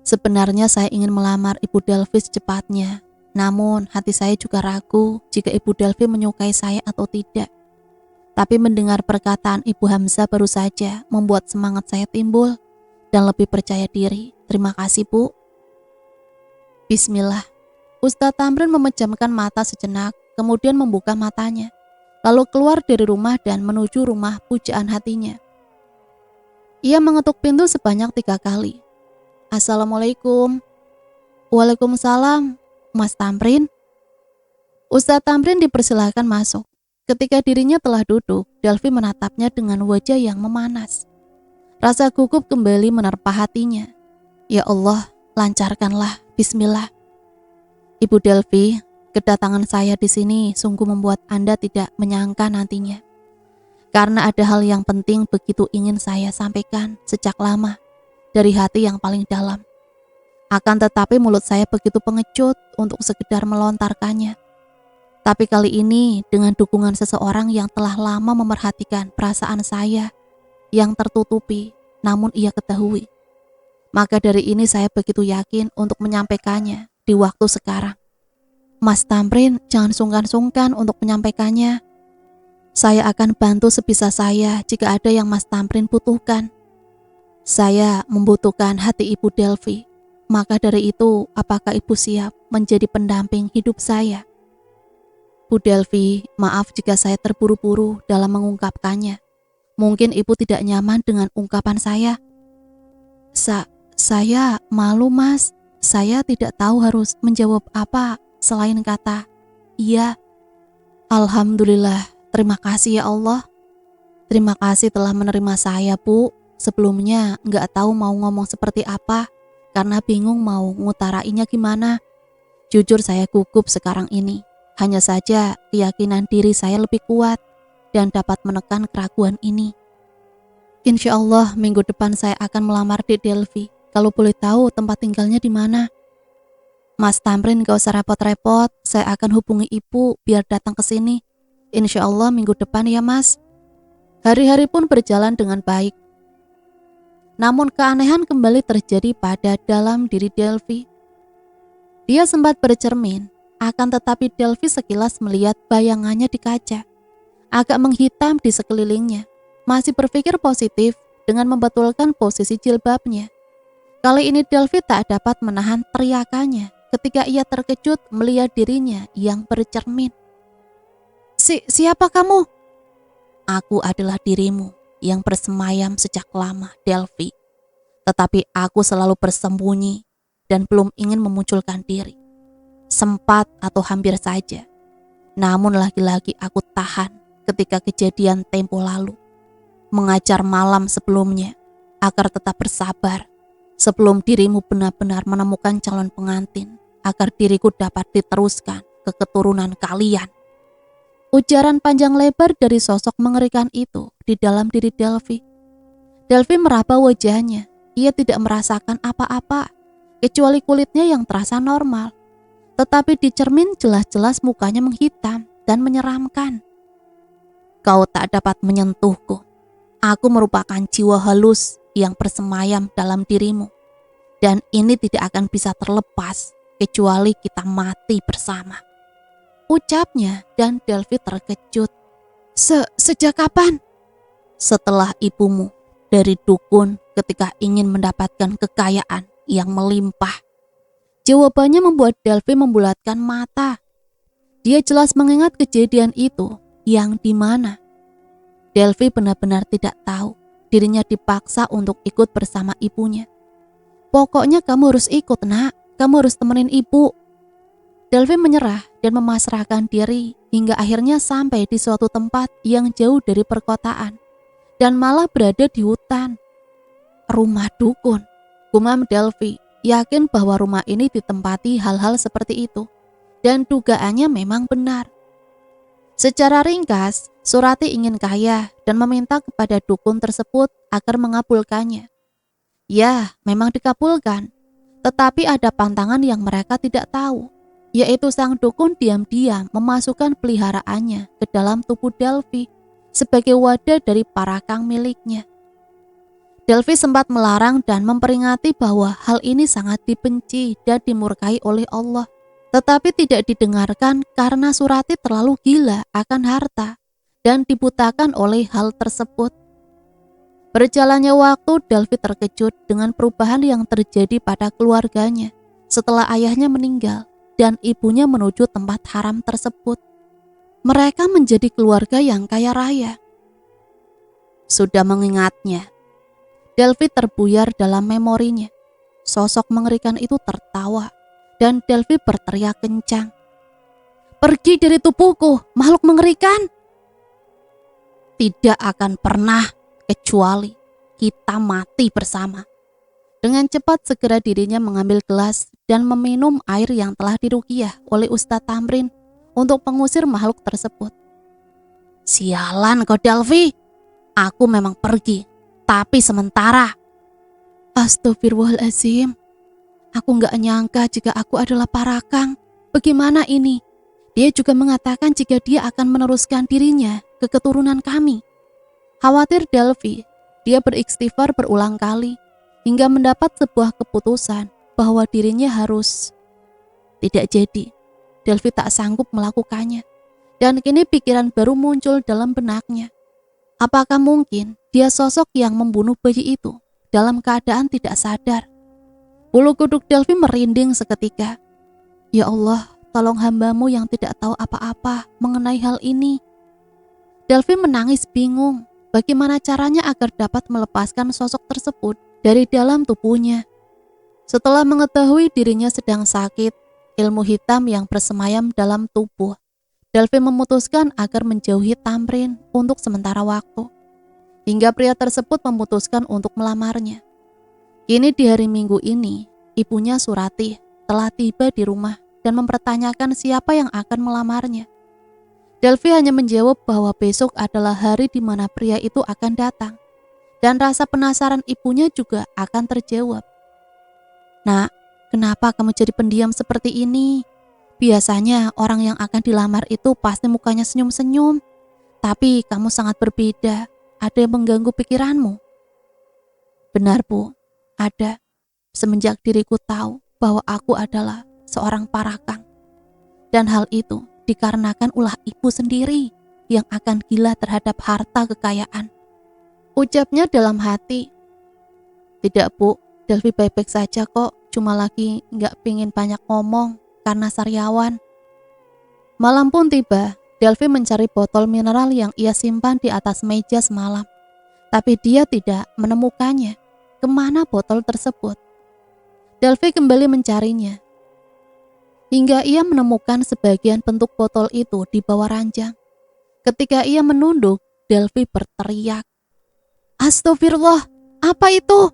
B: Sebenarnya saya ingin melamar Ibu Delvi secepatnya, namun hati saya juga ragu jika Ibu Delvi menyukai saya atau tidak. Tapi mendengar perkataan Ibu Hamzah baru saja membuat semangat saya timbul dan lebih percaya diri. Terima kasih Bu. Bismillah. Ustadz Tamrin memejamkan mata sejenak, kemudian membuka matanya, lalu keluar dari rumah dan menuju rumah pujaan hatinya. Ia mengetuk pintu sebanyak 3 kali. Assalamualaikum. Waalaikumsalam, Mas Tamrin. Ustadz Tamrin dipersilahkan masuk. Ketika dirinya telah duduk, Delvi menatapnya dengan wajah yang memanas. Rasa gugup kembali menerpa hatinya. Ya Allah, lancarkanlah. Bismillah. Ibu Delvi, kedatangan saya di sini sungguh membuat Anda tidak menyangka nantinya. Karena ada hal yang penting begitu ingin saya sampaikan sejak lama, dari hati yang paling dalam. Akan tetapi mulut saya begitu pengecut untuk sekedar melontarkannya. Tapi kali ini dengan dukungan seseorang yang telah lama memerhatikan perasaan saya, yang tertutupi, namun ia ketahui. Maka dari ini saya begitu yakin untuk menyampaikannya di waktu sekarang. Mas Tamrin, jangan sungkan-sungkan untuk menyampaikannya. Saya akan bantu sebisa saya jika ada yang Mas Tamrin butuhkan. Saya membutuhkan hati Ibu Delvi. Maka dari itu, apakah Ibu siap menjadi pendamping hidup saya? Bu Delvi, maaf jika saya terburu-buru dalam mengungkapkannya. Mungkin Ibu tidak nyaman dengan ungkapan saya. Saya malu, Mas. Saya tidak tahu harus menjawab apa selain kata iya. Alhamdulillah, terima kasih ya Allah. Terima kasih telah menerima saya, Bu. Sebelumnya nggak tahu mau ngomong seperti apa, karena bingung mau ngutarainya gimana. Jujur saya gugup sekarang ini. Hanya saja keyakinan diri saya lebih kuat dan dapat menekan keraguan ini. Insya Allah minggu depan saya akan melamar di Delvi. Kalau boleh tahu tempat tinggalnya di mana? Mas Tamrin gak usah repot-repot, saya akan hubungi Ibu biar datang ke sini. Insya Allah minggu depan ya Mas. Hari-hari pun berjalan dengan baik. Namun keanehan kembali terjadi pada dalam diri Delvi. Dia sempat bercermin, akan tetapi Delvi sekilas melihat bayangannya di kaca. Agak menghitam di sekelilingnya. Masih berpikir positif dengan membetulkan posisi jilbabnya. Kali ini Delvi tak dapat menahan teriakannya ketika ia terkejut melihat dirinya yang bercermin. Siapa kamu? Aku adalah dirimu yang bersemayam sejak lama, Delvi. Tetapi aku selalu bersembunyi dan belum ingin memunculkan diri. Sempat atau hampir saja. Namun lagi-lagi aku tahan ketika kejadian tempo lalu. Mengajar malam sebelumnya agar tetap bersabar sebelum dirimu benar-benar menemukan calon pengantin agar diriku dapat diteruskan ke keturunan kalian. Ujaran panjang lebar dari sosok mengerikan itu di dalam diri Delvi. Delvi meraba wajahnya. Ia tidak merasakan apa-apa, kecuali kulitnya yang terasa normal. Tetapi di cermin jelas-jelas mukanya menghitam dan menyeramkan. Kau tak dapat menyentuhku. Aku merupakan jiwa halus yang bersemayam dalam dirimu. Dan ini tidak akan bisa terlepas kecuali kita mati bersama. Ucapnya dan Delvi terkejut. Sejak kapan? Setelah ibumu dari dukun ketika ingin mendapatkan kekayaan yang melimpah. Jawabannya membuat Delvi membulatkan mata. Dia jelas mengingat kejadian itu yang di mana Delvi benar-benar tidak tahu dirinya dipaksa untuk ikut bersama ibunya. Pokoknya kamu harus ikut, Nak. Kamu harus temenin ibu. Delvi menyerah dan memasrahkan diri hingga akhirnya sampai di suatu tempat yang jauh dari perkotaan dan malah berada di hutan. Rumah dukun, gumam Delvi, yakin bahwa rumah ini ditempati hal-hal seperti itu dan dugaannya memang benar. Secara ringkas, Surati ingin kaya dan meminta kepada dukun tersebut agar mengabulkannya. Ya, memang dikabulkan, tetapi ada pantangan yang mereka tidak tahu. Yaitu sang dukun diam-diam memasukkan peliharaannya ke dalam tubuh Delvi sebagai wadah dari parakang miliknya. Delvi sempat melarang dan memperingati bahwa hal ini sangat dibenci dan dimurkai oleh Allah. Tetapi tidak didengarkan karena Surati terlalu gila akan harta dan dibutakan oleh hal tersebut. Berjalannya waktu, Delvi terkejut dengan perubahan yang terjadi pada keluarganya setelah ayahnya meninggal dan ibunya menuju tempat haram tersebut. Mereka menjadi keluarga yang kaya raya. Sudah mengingatnya, Delvi terbuyar dalam memorinya. Sosok mengerikan itu tertawa dan Delvi berteriak kencang. Pergi dari tubuhku, makhluk mengerikan! Tidak akan pernah kecuali kita mati bersama. Dengan cepat segera dirinya mengambil gelas dan meminum air yang telah diruqyah oleh Ustadz Tamrin untuk mengusir makhluk tersebut. Sialan kau Delvi, aku memang pergi, tapi sementara. Astagfirullahaladzim, aku gak nyangka jika aku adalah parakang. Bagaimana ini? Dia juga mengatakan jika dia akan meneruskan dirinya ke keturunan kami. Khawatir Delvi, dia beristighfar berulang kali, hingga mendapat sebuah keputusan bahwa dirinya harus tidak jadi. Delvi tak sanggup melakukannya. Dan kini pikiran baru muncul dalam benaknya. Apakah mungkin dia sosok yang membunuh bayi itu dalam keadaan tidak sadar? Bulu kuduk Delvi merinding seketika. Ya Allah, tolong hamba-Mu yang tidak tahu apa-apa mengenai hal ini. Delvi menangis bingung bagaimana caranya agar dapat melepaskan sosok tersebut dari dalam tubuhnya. Setelah mengetahui dirinya sedang sakit, ilmu hitam yang bersemayam dalam tubuh, Delvi memutuskan agar menjauhi Tamrin untuk sementara waktu. Hingga pria tersebut memutuskan untuk melamarnya. Kini di hari Minggu ini, ibunya Surati telah tiba di rumah dan mempertanyakan siapa yang akan melamarnya. Delvi hanya menjawab bahwa besok adalah hari di mana pria itu akan datang. Dan rasa penasaran ibunya juga akan terjawab. Nak, kenapa kamu jadi pendiam seperti ini? Biasanya orang yang akan dilamar itu pasti mukanya senyum-senyum. Tapi kamu sangat berbeda. Ada yang mengganggu pikiranmu? Benar, Bu. Ada. Semenjak diriku tahu bahwa aku adalah seorang parakang. Dan hal itu dikarenakan ulah ibu sendiri yang akan gila terhadap harta kekayaan. Ucapnya dalam hati. Tidak, Bu. Delvi baik-baik saja kok. Cuma lagi gak pingin banyak ngomong karena sariawan. Malam pun tiba. Delvi mencari botol mineral yang ia simpan di atas meja semalam. Tapi dia tidak menemukannya. Kemana botol tersebut? Delvi kembali mencarinya. Hingga ia menemukan sebagian bentuk botol itu di bawah ranjang. Ketika ia menunduk, Delvi berteriak. Astagfirullah, apa itu?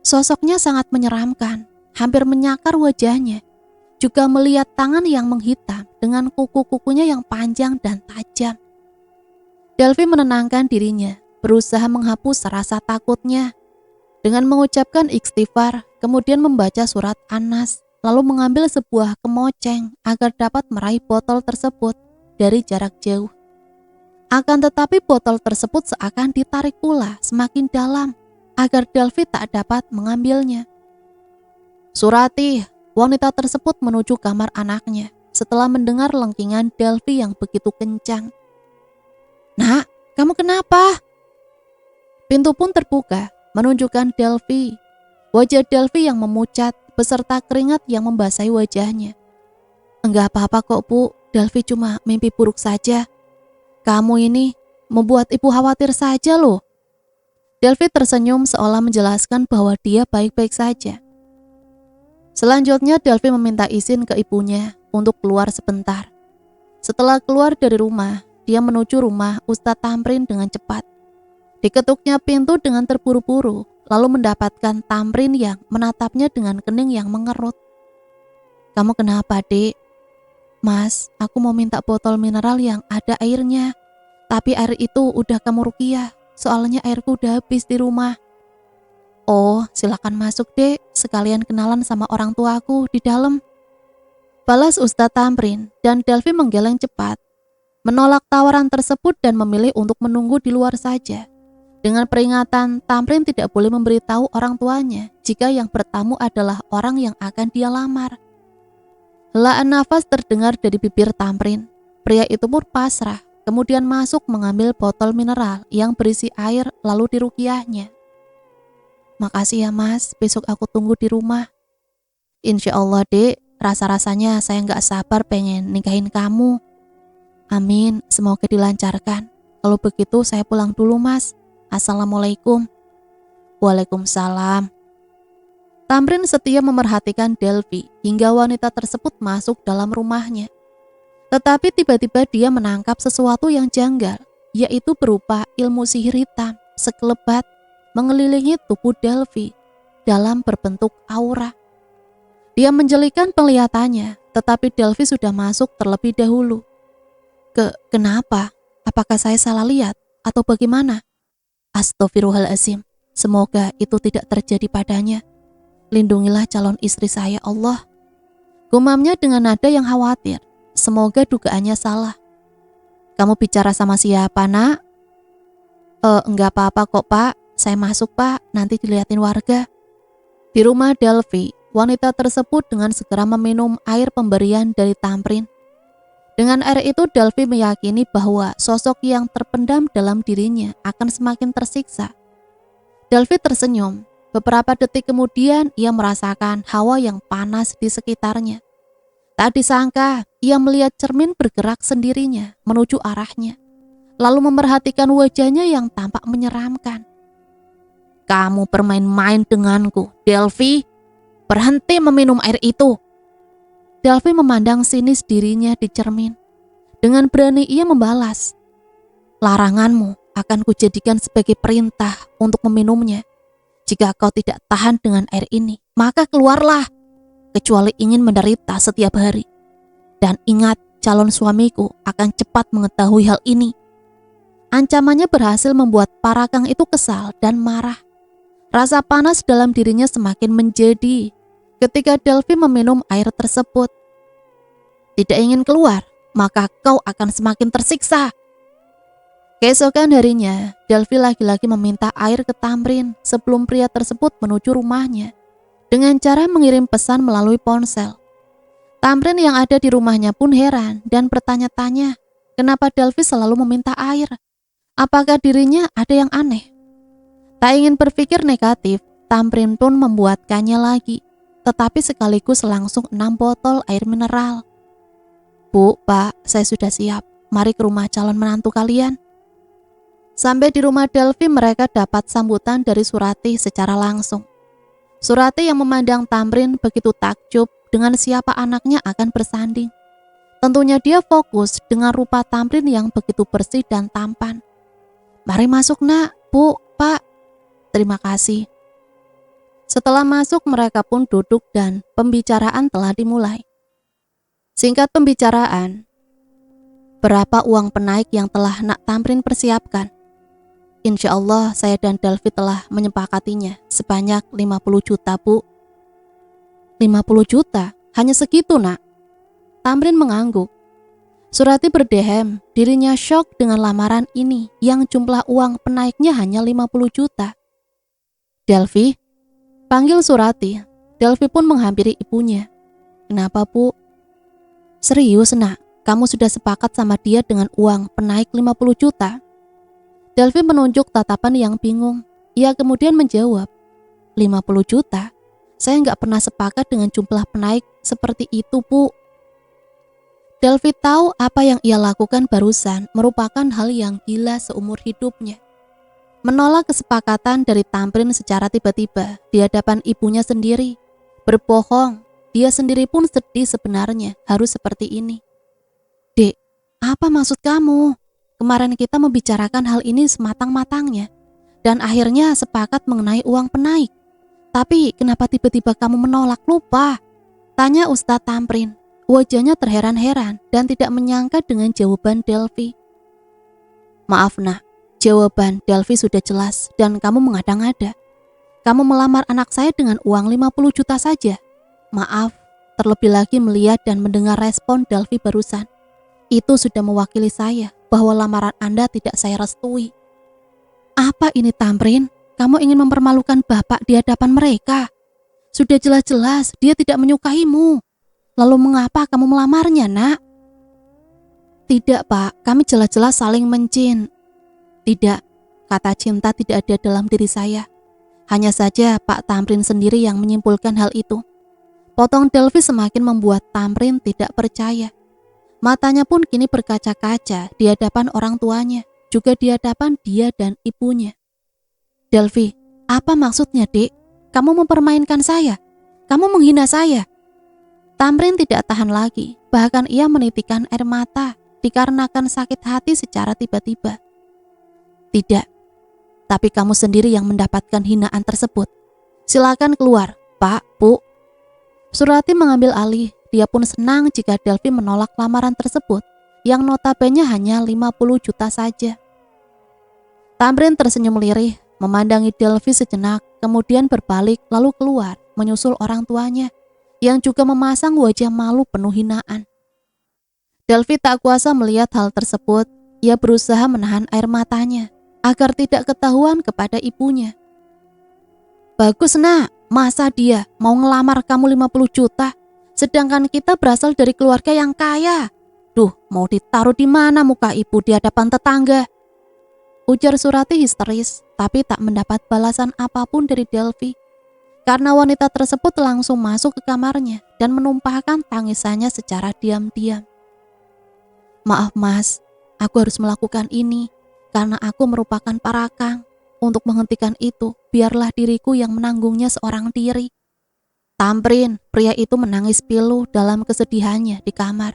B: Sosoknya sangat menyeramkan, hampir menyakar wajahnya. Juga melihat tangan yang menghitam dengan kuku-kukunya yang panjang dan tajam. Delvi menenangkan dirinya, berusaha menghapus rasa takutnya. Dengan mengucapkan istighfar, kemudian membaca surat An-Nas, lalu mengambil sebuah kemoceng agar dapat meraih botol tersebut dari jarak jauh. Akan tetapi botol tersebut seakan ditarik pula semakin dalam agar Delvi tak dapat mengambilnya. Surati, wanita tersebut menuju kamar anaknya setelah mendengar lengkingan Delvi yang begitu kencang. Nak, kamu kenapa? Pintu pun terbuka, menunjukkan Delvi. Wajah Delvi yang memucat beserta keringat yang membasahi wajahnya. Enggak apa-apa kok, Bu. Delvi cuma mimpi buruk saja. Kamu ini membuat ibu khawatir saja loh. Delvi tersenyum seolah menjelaskan bahwa dia baik-baik saja. Selanjutnya Delvi meminta izin ke ibunya untuk keluar sebentar. Setelah keluar dari rumah, dia menuju rumah Ustadz Tamrin dengan cepat. Diketuknya pintu dengan terburu-buru, lalu mendapatkan Tamrin yang menatapnya dengan kening yang mengerut. Kamu kenapa, Dek? Mas, aku mau minta botol mineral yang ada airnya. Tapi air itu udah kamu ruqyah, soalnya airku udah habis di rumah. Oh, silakan masuk, Dek. Sekalian kenalan sama orang tuaku di dalam. Balas Ustadz Tamrin, dan Delvi menggeleng cepat. Menolak tawaran tersebut dan memilih untuk menunggu di luar saja. Dengan peringatan, Tamrin tidak boleh memberitahu orang tuanya jika yang bertamu adalah orang yang akan dia lamar. Helaan nafas terdengar dari bibir Tamrin. Pria itu pun pasrah, kemudian masuk mengambil botol mineral yang berisi air lalu diruqyahnya. Makasih ya Mas, besok aku tunggu di rumah. Insya Allah, Dek, rasa-rasanya saya gak sabar pengen nikahin kamu. Amin, semoga dilancarkan. Kalau begitu saya pulang dulu, Mas. Assalamualaikum. Waalaikumsalam. Tamrin setia memerhatikan Delvi hingga wanita tersebut masuk dalam rumahnya. Tetapi tiba-tiba dia menangkap sesuatu yang janggal, yaitu berupa ilmu sihir hitam sekelebat mengelilingi tubuh Delvi dalam berbentuk aura. Dia menjelikan penglihatannya, tetapi Delvi sudah masuk terlebih dahulu. Kenapa? Apakah saya salah lihat atau bagaimana? Astaghfirullahaladzim, semoga itu tidak terjadi padanya. Lindungilah calon istri saya, Allah. Gumamnya dengan nada yang khawatir. Semoga dugaannya salah. Kamu bicara sama siapa, Nak? Enggak apa-apa kok, Pak. saya masuk Pak, nanti dilihatin warga. Di rumah Delvi, wanita tersebut dengan segera meminum air pemberian dari Tamrin. Dengan air itu Delvi meyakini bahwa sosok yang terpendam dalam dirinya akan semakin tersiksa. Delvi tersenyum. Beberapa detik kemudian ia merasakan hawa yang panas di sekitarnya. Tak disangka, ia melihat cermin bergerak sendirinya menuju arahnya, lalu memerhatikan wajahnya yang tampak menyeramkan. Kamu bermain-main denganku, Delvi. Berhenti meminum air itu. Delvi memandang sinis dirinya di cermin. Dengan berani ia membalas. Laranganmu akan kujadikan sebagai perintah untuk meminumnya. Jika kau tidak tahan dengan air ini, maka keluarlah. Kecuali ingin menderita setiap hari. Dan ingat, calon suamiku akan cepat mengetahui hal ini. Ancamannya berhasil membuat Parakang itu kesal dan marah. Rasa panas dalam dirinya semakin menjadi ketika Delvi meminum air tersebut. Tidak ingin keluar, maka kau akan semakin tersiksa. Keesokan harinya, Delvi lagi-lagi meminta air ke Tamrin sebelum pria tersebut menuju rumahnya dengan cara mengirim pesan melalui ponsel. Tamrin yang ada di rumahnya pun heran dan bertanya-tanya kenapa Delvi selalu meminta air. Apakah dirinya ada yang aneh? Tak ingin berpikir negatif, Tamrin pun membuatkannya lagi, tetapi sekaligus langsung 6 botol air mineral. Bu, Pak, saya sudah siap. Mari ke rumah calon menantu kalian. Sampai di rumah Delvi mereka dapat sambutan dari Surati secara langsung. Surati yang memandang Tamrin begitu takjub dengan siapa anaknya akan bersanding. Tentunya dia fokus dengan rupa Tamrin yang begitu bersih dan tampan. Mari masuk nak, Bu, Pak. Terima kasih. Setelah masuk mereka pun duduk dan pembicaraan telah dimulai. Singkat pembicaraan, berapa uang penaik yang telah Nak Tamrin persiapkan? Insya Allah saya dan Delvi telah menyepakatinya sebanyak 50 juta Bu. 50 juta? Hanya segitu Nak? Tamrin mengangguk. Surati berdehem, dirinya syok dengan lamaran ini yang jumlah uang penaiknya hanya 50 juta. Delvi, panggil Surati. Delvi pun menghampiri ibunya. Kenapa Bu? Serius Nak, kamu sudah sepakat sama dia dengan uang penaik 50 juta? Delvi menunjuk tatapan yang bingung. Ia kemudian menjawab, 50 juta? Saya nggak pernah sepakat dengan jumlah penaik seperti itu Bu. Delvi tahu apa yang ia lakukan barusan merupakan hal yang gila seumur hidupnya. Menolak kesepakatan dari Tamrin secara tiba-tiba di hadapan ibunya sendiri. Berbohong, dia sendiri pun sedih sebenarnya harus seperti ini. Dek, apa maksud kamu? Kemarin kita membicarakan hal ini sematang-matangnya dan akhirnya sepakat mengenai uang penaik. Tapi kenapa tiba-tiba kamu menolak, lupa? Tanya Ustadz Tamrin. Wajahnya terheran-heran dan tidak menyangka dengan jawaban Delvi. Maaf Nak. Jawaban Delvi sudah jelas dan kamu mengada-ngada. Kamu melamar anak saya dengan uang 50 juta saja. Maaf, terlebih lagi melihat dan mendengar respon Delvi barusan. Itu sudah mewakili saya bahwa lamaran Anda tidak saya restui. Apa ini Tamrin? Kamu ingin mempermalukan Bapak di hadapan mereka? Sudah jelas-jelas dia tidak menyukaimu. Lalu mengapa kamu melamarnya Nak? Tidak Pak, kami jelas-jelas saling Tidak, kata cinta tidak ada dalam diri saya. Hanya saja Pak Tamrin sendiri yang menyimpulkan hal itu. Potong Delvi semakin membuat Tamrin tidak percaya. Matanya pun kini berkaca-kaca di hadapan orang tuanya, juga di hadapan dia dan ibunya. Delvi, apa maksudnya Dek? Kamu mempermainkan saya? Kamu menghina saya? Tamrin tidak tahan lagi, bahkan ia menitikkan air mata dikarenakan sakit hati secara tiba-tiba. Tidak, tapi kamu sendiri yang mendapatkan hinaan tersebut. Silakan keluar, Pak, Bu. Surati mengambil alih, dia pun senang jika Delvi menolak lamaran tersebut, yang notabene hanya 50 juta saja. Tamrin tersenyum lirih, memandangi Delvi sejenak, kemudian berbalik lalu keluar, menyusul orang tuanya, yang juga memasang wajah malu penuh hinaan. Delvi tak kuasa melihat hal tersebut, ia berusaha menahan air matanya. agar tidak ketahuan kepada ibunya. Bagus nak, masa dia mau ngelamar kamu 50 juta, sedangkan kita berasal dari keluarga yang kaya. Duh, mau ditaruh di mana muka ibu di hadapan tetangga? Ujar Surati histeris, tapi tak mendapat balasan apapun dari Delvi. Karena wanita tersebut langsung masuk ke kamarnya dan menumpahkan tangisannya secara diam-diam. Maaf mas, aku harus melakukan ini karena aku merupakan parakang. Untuk menghentikan itu, biarlah diriku yang menanggungnya seorang diri. Tamrin, pria itu menangis pilu dalam kesedihannya di kamar.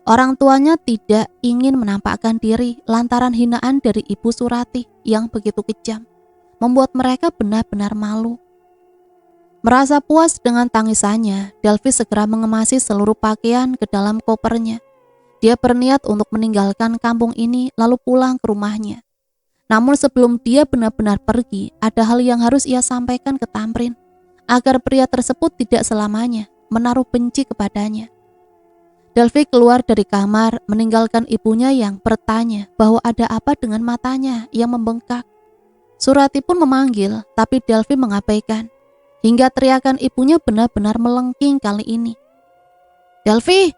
B: Orang tuanya tidak ingin menampakkan diri lantaran hinaan dari Ibu Surati yang begitu kejam, membuat mereka benar-benar malu. Merasa puas dengan tangisannya, Delvi segera mengemasi seluruh pakaian ke dalam kopernya. Dia berniat untuk meninggalkan kampung ini lalu pulang ke rumahnya. Namun sebelum dia benar-benar pergi, ada hal yang harus ia sampaikan ke Tamrin, agar pria tersebut tidak selamanya menaruh benci kepadanya. Delvi keluar dari kamar, meninggalkan ibunya yang bertanya bahwa ada apa dengan matanya yang membengkak. Surati pun memanggil, tapi Delvi mengabaikan, hingga teriakan ibunya benar-benar melengking kali ini. Delvi,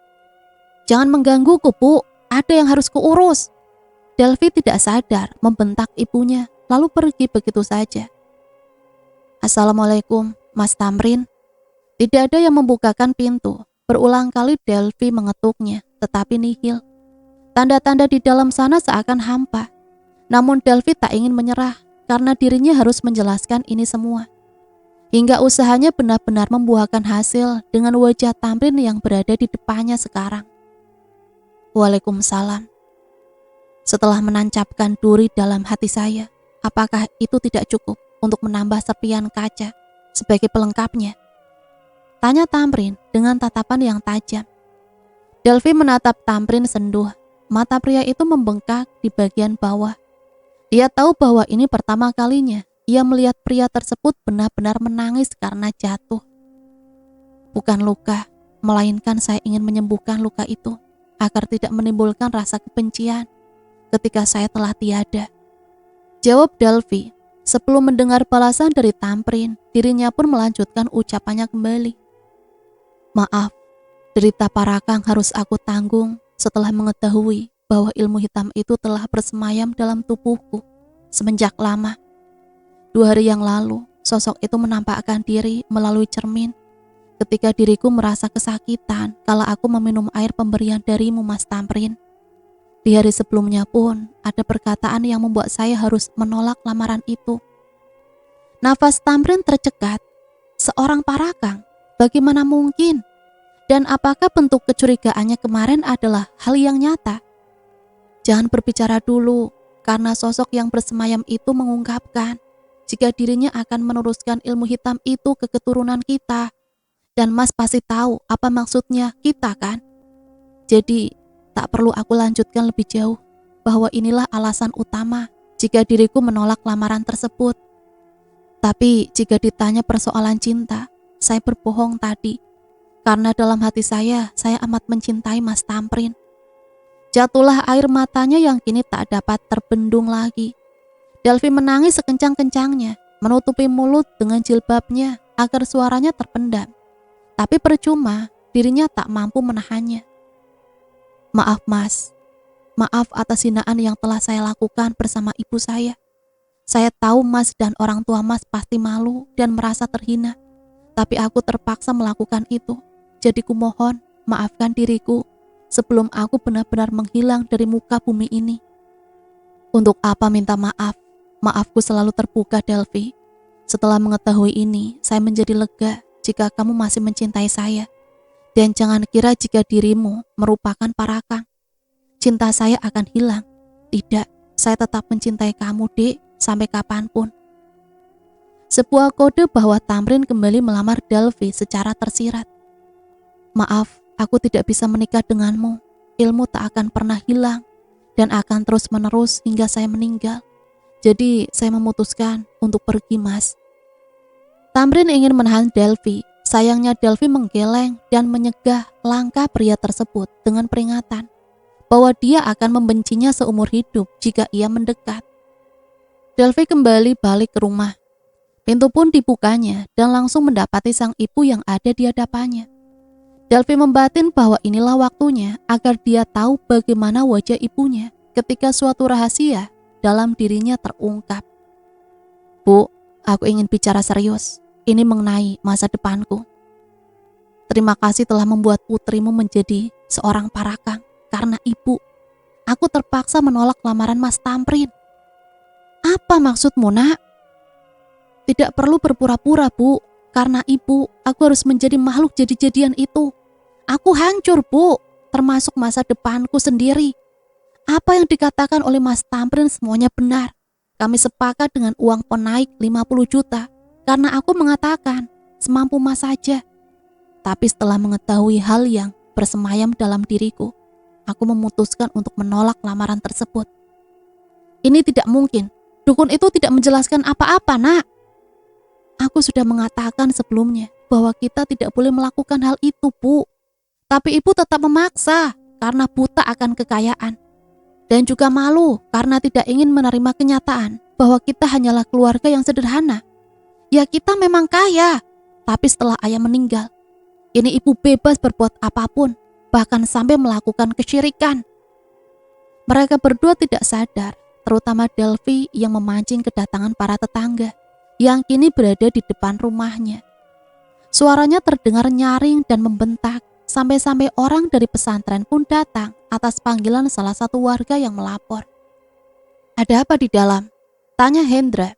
B: jangan menggangguku, Bu, ada yang harus kuurus. Delvi tidak sadar membentak ibunya, lalu pergi begitu saja. Assalamualaikum, Mas Tamrin. Tidak ada yang membukakan pintu. Berulang kali Delvi mengetuknya, tetapi nihil. Tanda-tanda di dalam sana seakan hampa. Namun Delvi tak ingin menyerah, karena dirinya harus menjelaskan ini semua. Hingga usahanya benar-benar membuahkan hasil dengan wajah Tamrin yang berada di depannya sekarang. Waalaikumsalam. Setelah menancapkan duri dalam hati saya, apakah itu tidak cukup untuk menambah serpian kaca sebagai pelengkapnya? Tanya Tamrin dengan tatapan yang tajam. Delvi menatap Tamrin senduh. Mata pria itu membengkak di bagian bawah. Dia tahu bahwa ini pertama kalinya ia melihat pria tersebut benar-benar menangis karena jatuh. Bukan luka, melainkan saya ingin menyembuhkan luka itu agar tidak menimbulkan rasa kebencian ketika saya telah tiada. Jawab Delvi. Sebelum mendengar balasan dari Tamrin, dirinya pun melanjutkan ucapannya kembali. Maaf, derita parakang harus aku tanggung setelah mengetahui bahwa ilmu hitam itu telah bersemayam dalam tubuhku semenjak lama. 2 hari yang lalu, sosok itu menampakkan diri melalui cermin ketika diriku merasa kesakitan kala aku meminum air pemberian darimu, Mas Tamrin. Di hari sebelumnya pun ada perkataan yang membuat saya harus menolak lamaran itu. Nafas Tamrin tercekat. Seorang parakang, bagaimana mungkin? Dan apakah bentuk kecurigaannya kemarin adalah hal yang nyata? Jangan berbicara dulu, karena sosok yang bersemayam itu mengungkapkan jika dirinya akan meneruskan ilmu hitam itu ke keturunan kita. Dan Mas pasti tahu apa maksudnya kita kan? Jadi tak perlu aku lanjutkan lebih jauh bahwa inilah alasan utama jika diriku menolak lamaran tersebut. Tapi jika ditanya persoalan cinta, saya berbohong tadi. Karena dalam hati saya amat mencintai Mas Tamrin. Jatuhlah air matanya yang kini tak dapat terbendung lagi. Delvi menangis sekencang-kencangnya, menutupi mulut dengan jilbabnya agar suaranya terpendam. Tapi percuma, dirinya tak mampu menahannya. Maaf Mas, maaf atas hinaan yang telah saya lakukan bersama ibu saya. Saya tahu Mas dan orang tua Mas pasti malu dan merasa terhina. Tapi aku terpaksa melakukan itu. Jadi kumohon, maafkan diriku sebelum aku benar-benar menghilang dari muka bumi ini. Untuk apa minta maaf? Maafku selalu terbuka, Delvi. Setelah mengetahui ini, saya menjadi lega jika kamu masih mencintai saya. Dan jangan kira jika dirimu merupakan parakang, cinta saya akan hilang. Tidak, saya tetap mencintai kamu, Dek, sampai kapanpun. Sebuah kode bahwa Tamrin kembali melamar Delvi secara tersirat. Maaf, aku tidak bisa menikah denganmu. Ilmu tak akan pernah hilang dan akan terus-menerus hingga saya meninggal. Jadi saya memutuskan untuk pergi, Mas. Tamrin ingin menahan Delvi. Sayangnya Delvi menggeleng dan menyegah langkah pria tersebut dengan peringatan bahwa dia akan membencinya seumur hidup jika ia mendekat. Delphi kembali balik ke rumah. Pintu pun dibukanya dan langsung mendapati sang ibu yang ada di hadapannya. Delphi membatin bahwa inilah waktunya agar dia tahu bagaimana wajah ibunya ketika suatu rahasia dalam dirinya terungkap. Bu, aku ingin bicara serius. Ini mengenai masa depanku. Terima kasih telah membuat putrimu menjadi seorang parakang. Karena ibu, aku terpaksa menolak lamaran Mas Tamrin. Apa maksudmu, Nak? Tidak perlu berpura-pura, Bu. Karena ibu, aku harus menjadi makhluk jadi-jadian itu. Aku hancur, Bu. Termasuk masa depanku sendiri. Apa yang dikatakan oleh Mas Tamrin semuanya benar. Kami sepakat dengan uang penaik 50 juta. Karena aku mengatakan, semampu Mas saja. Tapi setelah mengetahui hal yang bersemayam dalam diriku, aku memutuskan untuk menolak lamaran tersebut. Ini tidak mungkin. Dukun itu tidak menjelaskan apa-apa, Nak. Aku sudah mengatakan sebelumnya bahwa kita tidak boleh melakukan hal itu, Bu. Tapi ibu tetap memaksa karena buta akan kekayaan. Dan juga malu karena tidak ingin menerima kenyataan bahwa kita hanyalah keluarga yang sederhana. Ya kita memang kaya, tapi setelah ayah meninggal, ini ibu bebas berbuat apapun, bahkan sampai melakukan kesyirikan. Mereka berdua tidak sadar, terutama Delphi yang memancing kedatangan para tetangga yang kini berada di depan rumahnya. Suaranya terdengar nyaring dan membentak, sampai-sampai orang dari pesantren pun datang atas panggilan salah satu warga yang melapor. Ada apa di dalam? Tanya Hendra.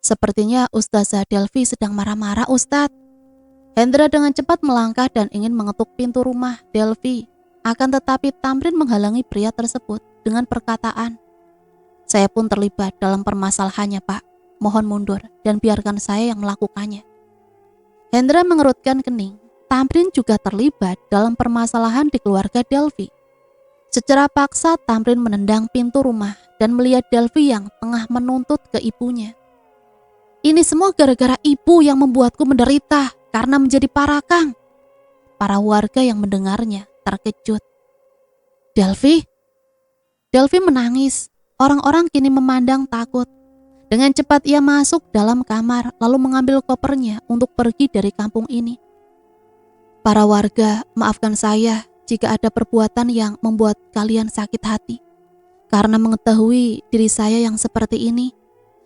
B: Sepertinya Ustazah Delphi sedang marah-marah, Ustadz. Hendra dengan cepat melangkah dan ingin mengetuk pintu rumah Delphi. Akan tetapi Tamrin menghalangi pria tersebut dengan perkataan, saya pun terlibat dalam permasalahannya, Pak. Mohon mundur dan biarkan saya yang melakukannya. Hendra mengerutkan kening. Tamrin juga terlibat dalam permasalahan di keluarga Delphi. Secara paksa Tamrin menendang pintu rumah dan melihat Delphi yang tengah menuntut ke ibunya. Ini semua gara-gara ibu yang membuatku menderita karena menjadi parakang. Para warga yang mendengarnya terkejut. Delphi? Delphi menangis. Orang-orang kini memandang takut. Dengan cepat ia masuk dalam kamar lalu mengambil kopernya untuk pergi dari kampung ini. Para warga, maafkan saya jika ada perbuatan yang membuat kalian sakit hati. Karena mengetahui diri saya yang seperti ini,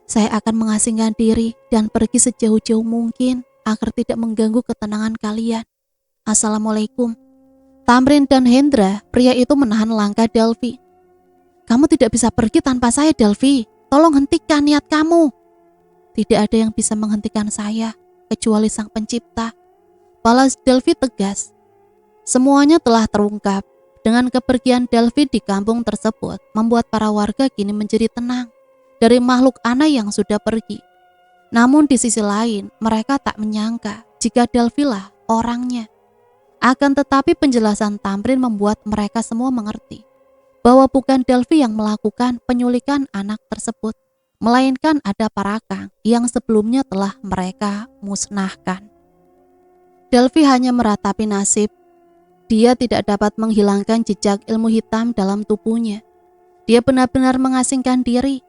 B: saya akan mengasingkan diri dan pergi sejauh-jauh mungkin agar tidak mengganggu ketenangan kalian. Assalamualaikum. Tamrin dan Hendra, pria itu menahan langkah Delphi. Kamu tidak bisa pergi tanpa saya, Delphi. Tolong hentikan niat kamu. Tidak ada yang bisa menghentikan saya, kecuali Sang Pencipta. Balas Delphi tegas. Semuanya telah terungkap. Dengan kepergian Delphi di kampung tersebut, membuat para warga kini menjadi tenang dari makhluk aneh yang sudah pergi. Namun di sisi lain, mereka tak menyangka jika Delphi lah orangnya. Akan tetapi penjelasan Tamrin membuat mereka semua mengerti bahwa bukan Delphi yang melakukan penyulikan anak tersebut, melainkan ada parakang yang sebelumnya telah mereka musnahkan. Delphi hanya meratapi nasib. Dia tidak dapat menghilangkan jejak ilmu hitam dalam tubuhnya. Dia benar-benar mengasingkan diri.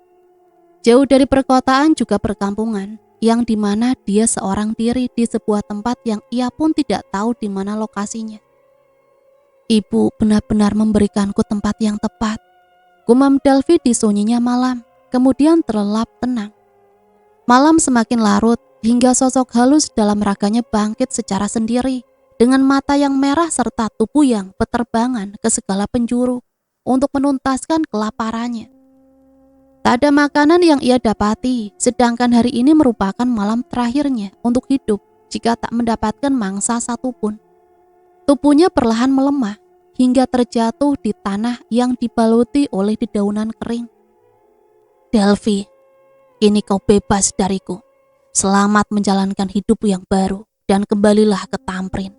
B: Jauh dari perkotaan juga perkampungan, yang dimana dia seorang diri di sebuah tempat yang ia pun tidak tahu di mana lokasinya. Ibu benar-benar memberikanku tempat yang tepat. Gumam Delphi di sunyinya malam, kemudian terlelap tenang. Malam semakin larut hingga sosok halus dalam raganya bangkit secara sendiri dengan mata yang merah serta tubuh yang beterbangan ke segala penjuru untuk menuntaskan kelaparannya. Tak ada makanan yang ia dapati, sedangkan hari ini merupakan malam terakhirnya untuk hidup jika tak mendapatkan mangsa satupun. Tubuhnya perlahan melemah hingga terjatuh di tanah yang dibaluti oleh dedaunan kering. Delphi, kini kau bebas dariku. Selamat menjalankan hidup yang baru dan kembalilah ke Tamrin.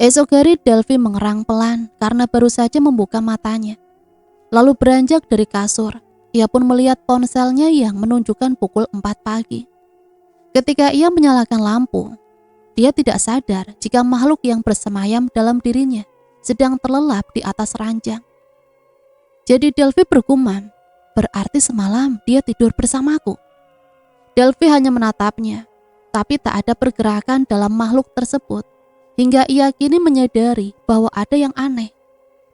B: Esok hari Delphi mengerang pelan karena baru saja membuka matanya. Lalu beranjak dari kasur. Ia pun melihat ponselnya yang menunjukkan pukul 4 pagi. Ketika ia menyalakan lampu, dia tidak sadar jika makhluk yang bersemayam dalam dirinya sedang terlelap di atas ranjang. Jadi Delphi bergumam, Berarti semalam dia tidur bersamaku. Delphi hanya menatapnya, tapi tak ada pergerakan dalam makhluk tersebut, hingga ia kini menyadari bahwa ada yang aneh.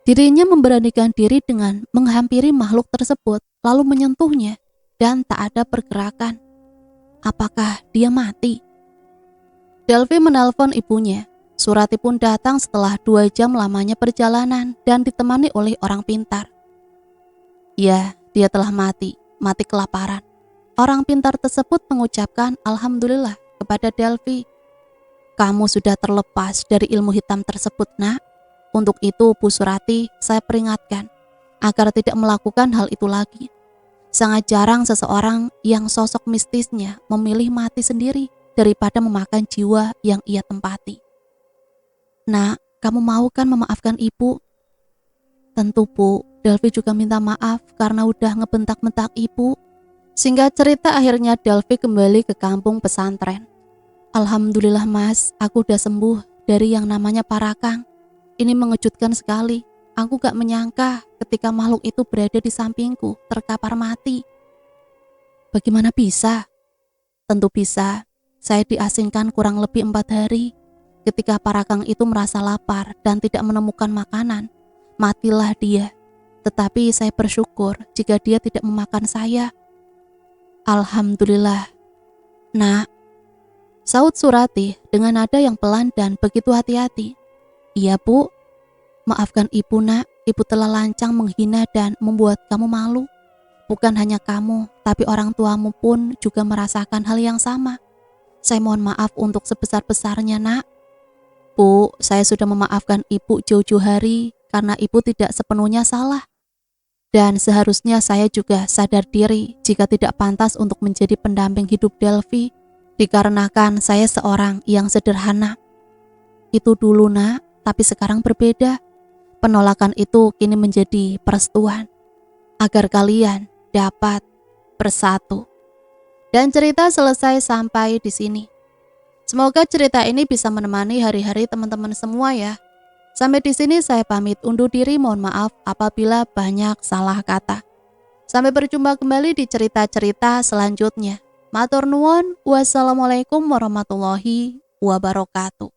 B: Dirinya memberanikan diri dengan menghampiri makhluk tersebut, lalu menyentuhnya, dan tak ada pergerakan. Apakah dia mati? Delphi menelpon ibunya. Surati pun datang setelah 2 jam lamanya perjalanan dan ditemani oleh orang pintar. Ya, dia telah mati kelaparan. Orang pintar tersebut mengucapkan alhamdulillah kepada Delphi. Kamu sudah terlepas dari ilmu hitam tersebut, nak. Untuk itu, Bu Surati, saya peringatkan agar tidak melakukan hal itu lagi. Sangat jarang seseorang yang sosok mistisnya memilih mati sendiri daripada memakan jiwa yang ia tempati. Nak, kamu mau kan memaafkan ibu? Tentu, Bu. Delphi juga minta maaf karena udah ngebentak-bentak ibu. Singkat cerita, akhirnya Delphi kembali ke kampung pesantren. Alhamdulillah mas, aku udah sembuh dari yang namanya parakang. Ini mengejutkan sekali. Aku gak menyangka ketika makhluk itu berada di sampingku, terkapar mati. Bagaimana bisa? Tentu bisa. Saya diasingkan kurang lebih 4 hari. Ketika parakang itu merasa lapar dan tidak menemukan makanan, matilah dia. Tetapi saya bersyukur jika dia tidak memakan saya. Alhamdulillah. Nak, saut Surati dengan nada yang pelan dan begitu hati-hati. Iya Bu, maafkan ibu nak, ibu telah lancang menghina dan membuat kamu malu. Bukan hanya kamu, tapi orang tuamu pun juga merasakan hal yang sama. Saya mohon maaf untuk sebesar-besarnya nak. Bu, saya sudah memaafkan ibu jauh-jauh hari karena ibu tidak sepenuhnya salah. Dan seharusnya saya juga sadar diri jika tidak pantas untuk menjadi pendamping hidup Delphi, dikarenakan saya seorang yang sederhana. Itu dulu nak, tapi sekarang berbeda. Penolakan itu kini menjadi perestuan, agar kalian dapat bersatu. Dan cerita selesai sampai di sini. Semoga cerita ini bisa menemani hari-hari teman-teman semua ya. Sampai di sini saya pamit undur diri, mohon maaf apabila banyak salah kata. Sampai berjumpa kembali di cerita-cerita selanjutnya. Matur nuwun, wassalamualaikum warahmatullahi wabarakatuh.